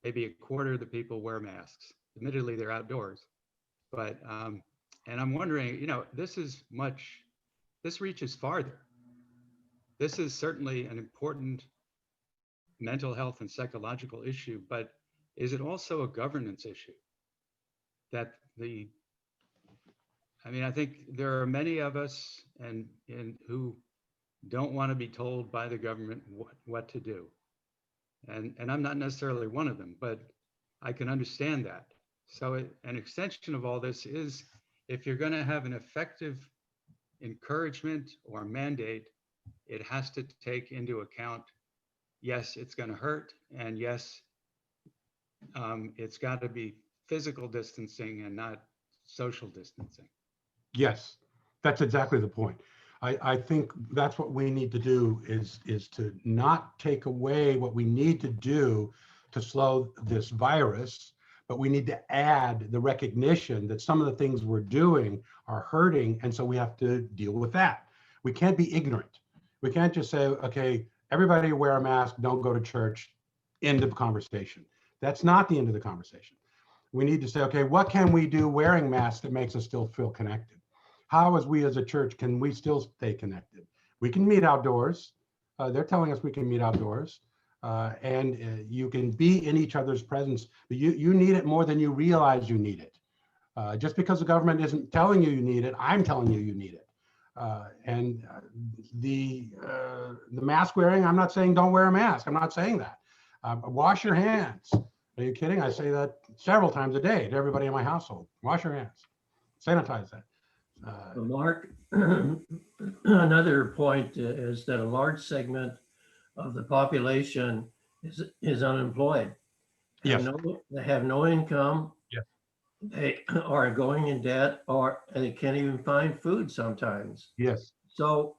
maybe a quarter of the people wear masks. Admittedly, they're outdoors, but and I'm wondering, you know, this reaches farther. This is certainly an important mental health and psychological issue, but is it also a governance issue? I think there are many of us and who don't want to be told by the government what to do. And I'm not necessarily one of them, but I can understand that. So an extension of all this is, if you're going to have an effective encouragement or mandate, it has to take into account, yes, it's going to hurt, and yes, it's got to be physical distancing and not social distancing. Yes, that's exactly the point. I think that's what we need to do is to not take away what we need to do to slow this virus, but we need to add the recognition that some of the things we're doing are hurting, and so we have to deal with that. We can't be ignorant. We can't just say, okay, everybody wear a mask, don't go to church, end of conversation. That's not the end of the conversation. We need to say, okay, what can we do wearing masks that makes us still feel connected? How, as we as a church, can we still stay connected? We can meet outdoors. They're telling us we can meet outdoors. And you can be in each other's presence, but you need it more than you realize you need it. Just because the government isn't telling you you need it, I'm telling you you need it. The mask wearing, I'm not saying don't wear a mask. I'm not saying that. Wash your hands. Are you kidding? I say that several times a day to everybody in my household. Wash your hands. Sanitize that. Mark, another point is that a large segment of the population is unemployed. Yes. They have no income. Yes. They are going in debt, or they can't even find food sometimes. Yes. So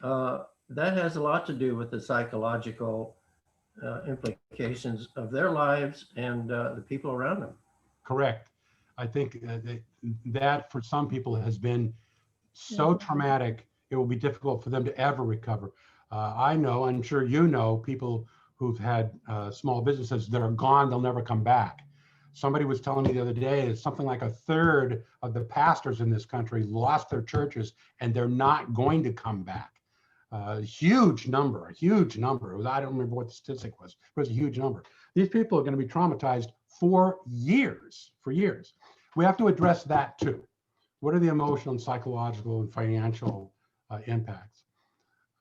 that has a lot to do with the psychological implications of their lives and the people around them. Correct. I think that for some people has been so traumatic, it will be difficult for them to ever recover. I know, I'm sure you know, people who've had small businesses that are gone, they'll never come back. Somebody was telling me the other day that something like a third of the pastors in this country lost their churches and they're not going to come back. Huge number, a huge number. It was, I don't remember what the statistic was, but it was a huge number. These people are going to be traumatized for years, We have to address that too. What are the emotional and psychological and financial impacts?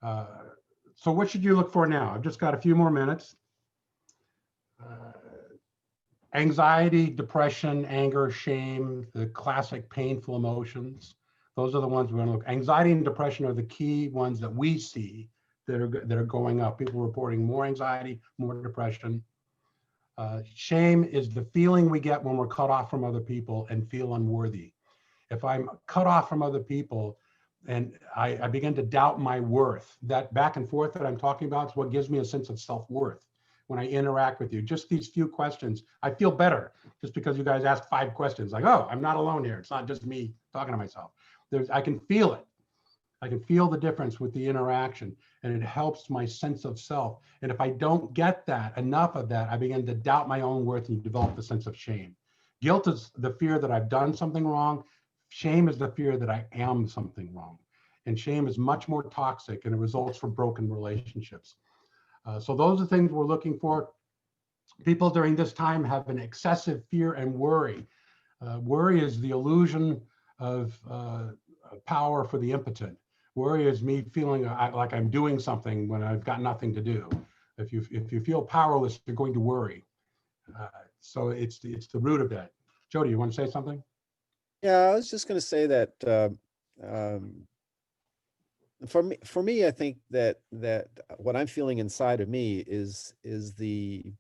So what should you look for now? I've just got a few more minutes. Anxiety, depression, anger, shame, the classic painful emotions. Those are the ones we're going to look. Anxiety and depression are the key ones that we see that are going up. People reporting more anxiety, more depression. Shame is the feeling we get when we're cut off from other people and feel unworthy. If I'm cut off from other people and I begin to doubt my worth, that back and forth that I'm talking about is what gives me a sense of self-worth. When I interact with you, just these few questions, I feel better just because you guys asked 5 questions. Like, oh, I'm not alone here. It's not just me talking to myself. I can feel it. I can feel the difference with the interaction, and it helps my sense of self. And if I don't get that, enough of that, I begin to doubt my own worth and develop the sense of shame. Guilt is the fear that I've done something wrong. Shame is the fear that I am something wrong. And shame is much more toxic, and it results from broken relationships. So those are things we're looking for. People during this time have an excessive fear and worry. Worry is the illusion of power for the impotent. Worry is me feeling like I'm doing something when I've got nothing to do. If you feel powerless, you're going to worry. So it's the root of that. Jody, you want to say something? Yeah, I was just going to say that for me, I think that what I'm feeling inside of me is the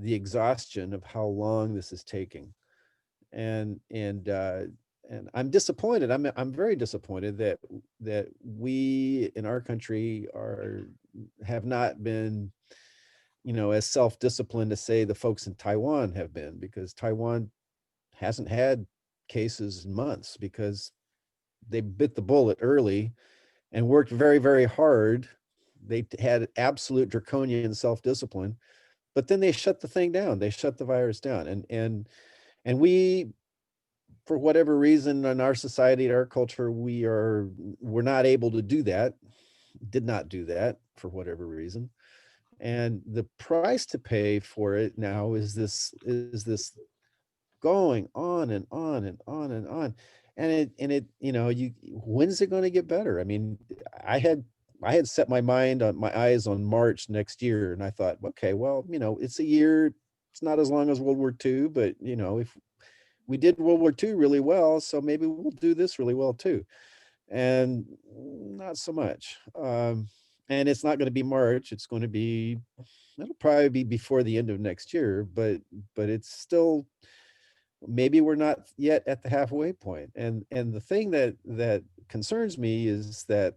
exhaustion of how long this is taking, and I'm disappointed. I'm very disappointed that we in our country have not been, as self-disciplined as say the folks in Taiwan have been, because Taiwan hasn't had cases in months because they bit the bullet early and worked very, very hard. They had absolute draconian self-discipline, but then they shut the thing down. They shut the virus down. And we, for whatever reason in our society, our culture, we're not able to do that, did not do that for whatever reason. And the price to pay for it now is this going on and on and on and on. And it when's it going to get better? I mean, I had set my eyes on March next year, and I thought, okay, well, it's a year. It's not as long as World War II, but if we did World War II really well, so maybe we'll do this really well too. And not so much. And it's not going to be March. It'll probably be before the end of next year, but it's still, maybe we're not yet at the halfway point. And the thing that concerns me is that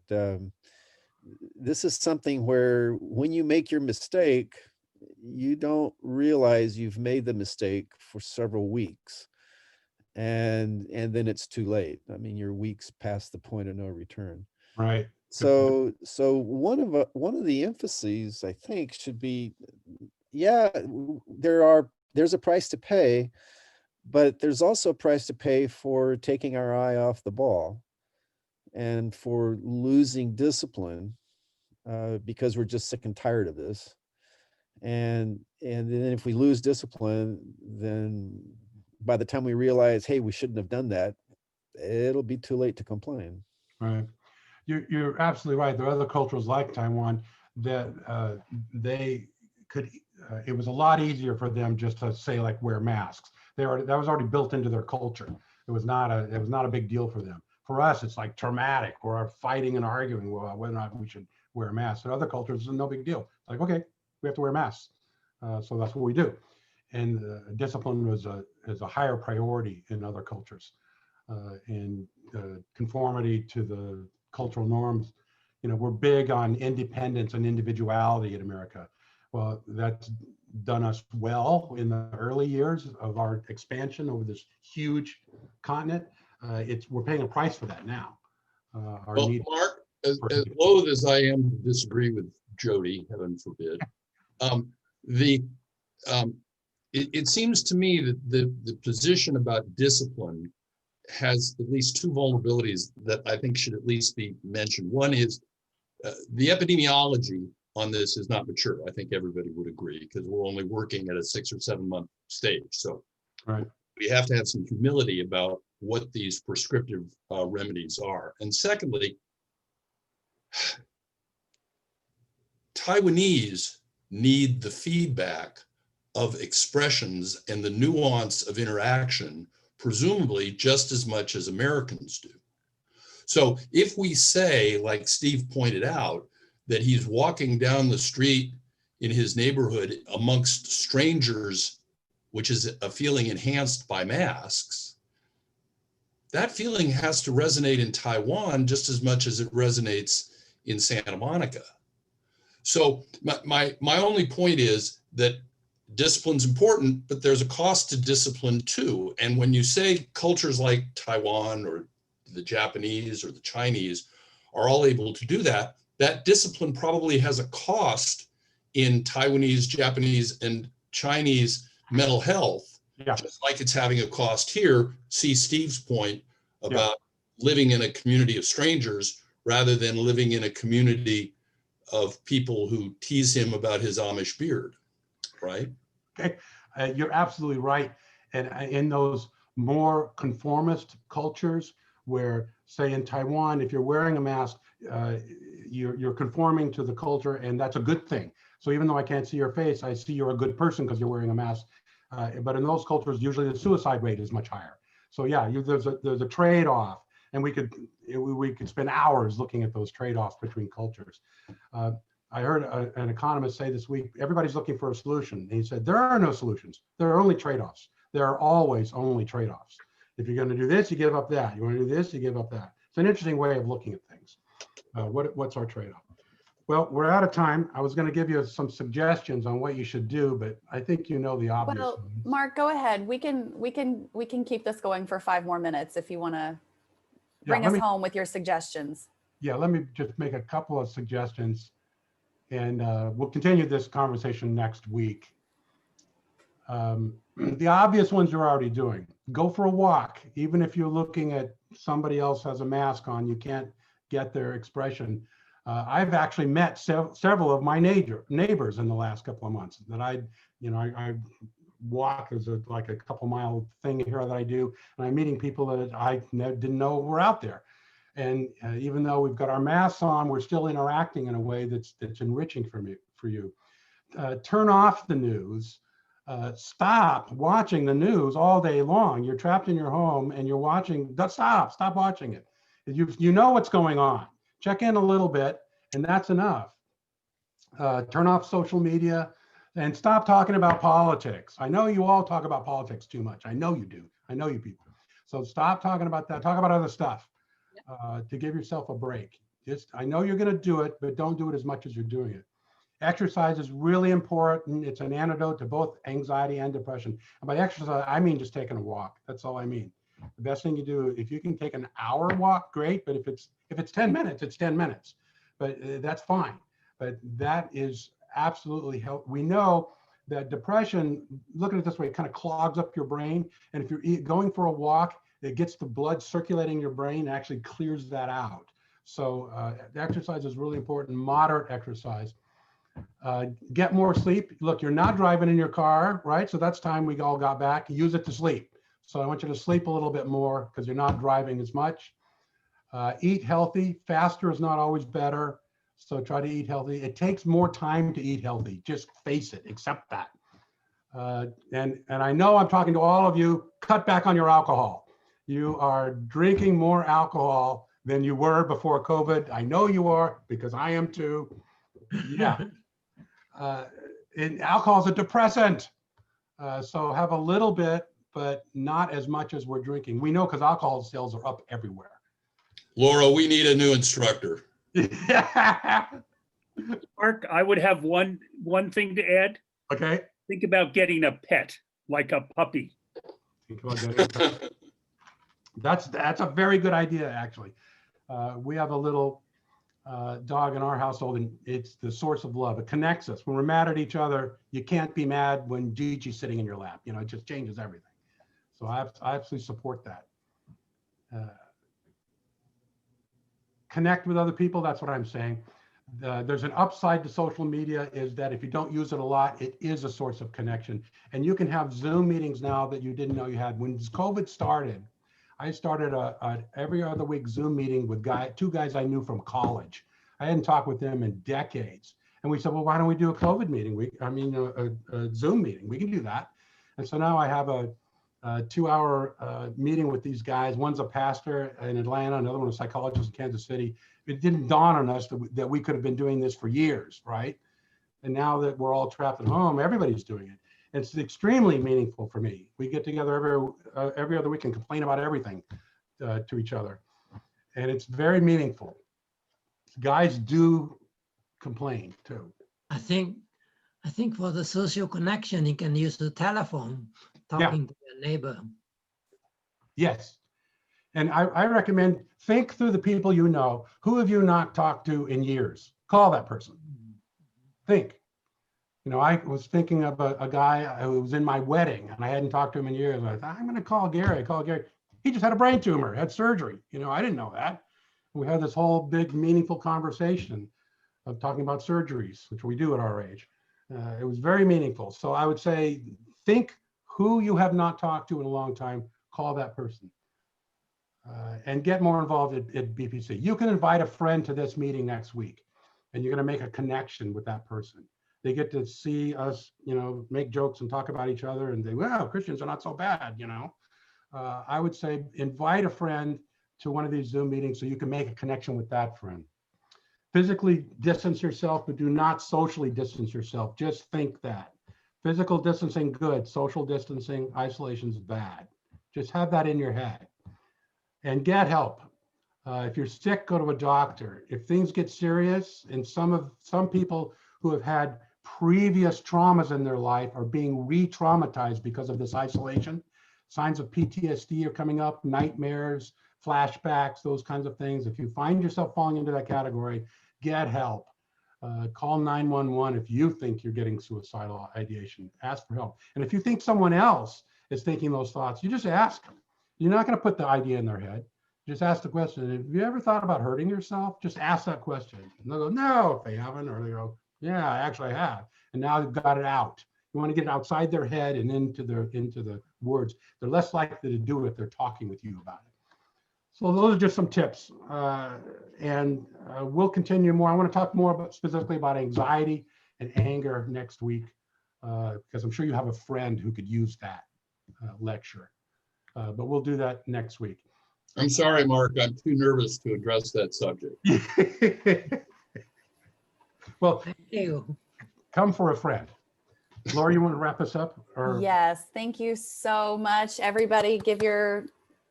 this is something where when you make your mistake, you don't realize you've made the mistake for several weeks. And then it's too late. I mean, you're weeks past the point of no return. Right. So one of the emphases, I think, should be, there's a price to pay, but there's also a price to pay for taking our eye off the ball and for losing discipline because we're just sick and tired of this. And then if we lose discipline, then by the time we realize, hey, we shouldn't have done that, it'll be too late to complain. Right. You're absolutely right. There are other cultures like Taiwan that they could, it was a lot easier for them just to say like wear masks. That was already built into their culture. It was not a big deal for them. For us, it's like traumatic. We're fighting and arguing whether or not we should wear masks. In other cultures, it's no big deal. It's like, okay, we have to wear masks. So that's what we do. And discipline is a higher priority in other cultures. And conformity to the cultural norms. We're big on independence and individuality in America. Well, that's done us well in the early years of our expansion over this huge continent. We're paying a price for that now. Well, Mark, as loath as I am to disagree with Jody, heaven forbid, it seems to me that the position about discipline has at least two vulnerabilities that I think should at least be mentioned. One is the epidemiology on this is not mature. I think everybody would agree because we're only working at a 6 or 7 month stage. So right. We have to have some humility about what these prescriptive remedies are. And secondly, Taiwanese need the feedback of expressions and the nuance of interaction, presumably just as much as Americans do. So if we say, like Steve pointed out, that he's walking down the street in his neighborhood amongst strangers, which is a feeling enhanced by masks, that feeling has to resonate in Taiwan just as much as it resonates in Santa Monica. So my only point is that discipline's important, but there's a cost to discipline too. And when you say cultures like Taiwan or the Japanese or the Chinese are all able to do that, that discipline probably has a cost in Taiwanese, Japanese, and Chinese mental health, just like it's having a cost here. See Steve's point about living in a community of strangers rather than living in a community of people who tease him about his Amish beard, right? Okay, you're absolutely right. And in those more conformist cultures where, say in Taiwan, if you're wearing a mask, you're conforming to the culture, and that's a good thing. So even though I can't see your face, I see you're a good person because you're wearing a mask. But in those cultures, usually the suicide rate is much higher. So yeah, there's a trade-off, and we could spend hours looking at those trade-offs between cultures. I heard an economist say this week, everybody's looking for a solution. And he said, there are no solutions. There are only trade-offs. There are always only trade-offs. If you're going to do this, you give up that. You want to do this, you give up that. It's an interesting way of looking at things. What's our trade-off? Well, we're out of time. I was going to give you some suggestions on what you should do, but I think you know the obvious. Well, Mark, go ahead. We can keep this going for 5 more minutes if you want to bring us home with your suggestions. Yeah, let me just make a couple of suggestions, and we'll continue this conversation next week. The obvious ones you're already doing. Go for a walk. Even if you're looking at somebody else has a mask on, you can't get their expression. I've actually met several of my neighbors in the last couple of months that I walk as like a couple mile thing here that I do, and I'm meeting people that I didn't know were out there. And even though we've got our masks on, we're still interacting in a way that's enriching for you. Turn off the news. Stop watching the news all day long. You're trapped in your home and you're watching. Stop watching it. You know what's going on. Check in a little bit, and that's enough. Turn off social media and stop talking about politics. I know you all talk about politics too much. I know you do. I know you people. So stop talking about that. Talk about other stuff to give yourself a break. I know you're going to do it, but don't do it as much as you're doing it. Exercise is really important. It's an antidote to both anxiety and depression. And by exercise, I mean just taking a walk. That's all I mean. The best thing you do, if you can take an hour walk, great. But if it's 10 minutes, it's 10 minutes. But that's fine. But that is absolutely help. We know that depression, look at it this way, it kind of clogs up your brain. And if you're going for a walk, it gets the blood circulating in your brain and actually clears that out. So exercise is really important, moderate exercise. Get more sleep. Look, you're not driving in your car, right? So that's time we all got back. Use it to sleep. So I want you to sleep a little bit more because you're not driving as much. Eat healthy. Faster is not always better. So try to eat healthy. It takes more time to eat healthy. Just face it, accept that. And I know I'm talking to all of you, cut back on your alcohol. You are drinking more alcohol than you were before COVID. I know you are because I am too. Yeah. And alcohol is a depressant. So have a little bit, but not as much as we're drinking. We know because alcohol sales are up everywhere. Laura, we need a new instructor. Mark, I would have one thing to add. Okay. Think about getting a pet, like a puppy. Think about getting a pet. That's a very good idea, actually. We have a little dog in our household, and it's the source of love. It connects us. When we're mad at each other, you can't be mad when Gigi's sitting in your lap. You know, it just changes everything. So I absolutely support that. Connect with other people. That's what I'm saying. There's an upside to social media is that if you don't use it a lot, it is a source of connection. And you can have Zoom meetings now that you didn't know you had. When COVID started, I started a every other week Zoom meeting with two guys I knew from college. I hadn't talked with them in decades. And we said, well, why don't we do a COVID meeting? A Zoom meeting. We can do that. And so now I have a 2-hour meeting with these guys. One's a pastor in Atlanta, another one a psychologist in Kansas City. It didn't dawn on us that we could have been doing this for years, right? And now that we're all trapped at home, everybody's doing it. It's extremely meaningful for me. We get together every other week and complain about everything to each other. And it's very meaningful. Guys do complain too. I think for the social connection, you can use the telephone, talking to your neighbor. Yes. And I recommend think through the people you know. Who have you not talked to in years? Call that person. Think. You know, I was thinking of a guy who was in my wedding and I hadn't talked to him in years. I thought, I'm going to call Gary. I called Gary. He just had a brain tumor, had surgery. You know, I didn't know that. We had this whole big meaningful conversation of talking about surgeries, which we do at our age. It was very meaningful. So I would say, think who you have not talked to in a long time, call that person. And get more involved at BPC. You can invite a friend to this meeting next week, and you're going to make a connection with that person. They get to see us, you know, make jokes and talk about each other, and they, wow, Christians are not so bad, you know. I would say invite a friend to one of these Zoom meetings so you can make a connection with that friend. Physically distance yourself, but do not socially distance yourself. Just think that. Physical distancing, good. Social distancing, isolation is bad. Just have that in your head. And get help. If you're sick, go to a doctor. If things get serious, and some people who have had previous traumas in their life are being re-traumatized because of this isolation. Signs of PTSD are coming up, nightmares, flashbacks, those kinds of things. If you find yourself falling into that category, get help. Call 911 if you think you're getting suicidal ideation. Ask for help. And if you think someone else is thinking those thoughts, you just ask them. You're not going to put the idea in their head. Just ask the question. Have you ever thought about hurting yourself? Just ask that question. And they'll go, no, if they haven't, or they go, yeah, I actually have. And now they've got it out. You want to get it outside their head and into the words. They're less likely to do it if they're talking with you about it. So those are just some tips. And we'll continue more. I want to talk more specifically about anxiety and anger next week, because I'm sure you have a friend who could use that lecture. But we'll do that next week. I'm sorry, Mark, I'm too nervous to address that subject. Well, Thank you. come for a friend. Laura, you want to wrap us up? Or? Yes, thank you so much. Everybody give your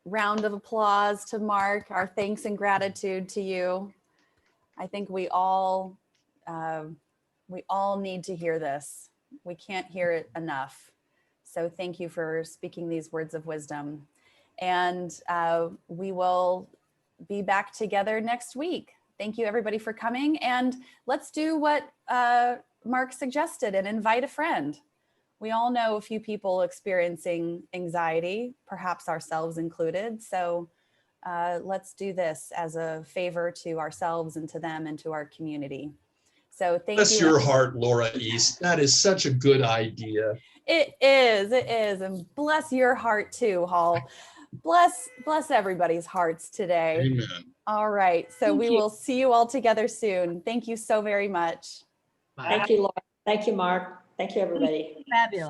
round of applause to Mark, our thanks and gratitude to you. I think we all need to hear this. We can't hear it enough. So thank you for speaking these words of wisdom. And we will be back together next week. Thank you everybody for coming. And let's do what Mark suggested and invite a friend. We all know a few people experiencing anxiety, perhaps ourselves included. So let's do this as a favor to ourselves and to them and to our community. So thank you. Bless your heart, Laura East. That is such a good idea. It is. And bless your heart too, Hall. Bless everybody's hearts today. Amen. All right. So Thank we you. will see you all together soon. Thank you so very much. Thank you, Laura. Thank you, Mark. Thank you, everybody. Fabulous.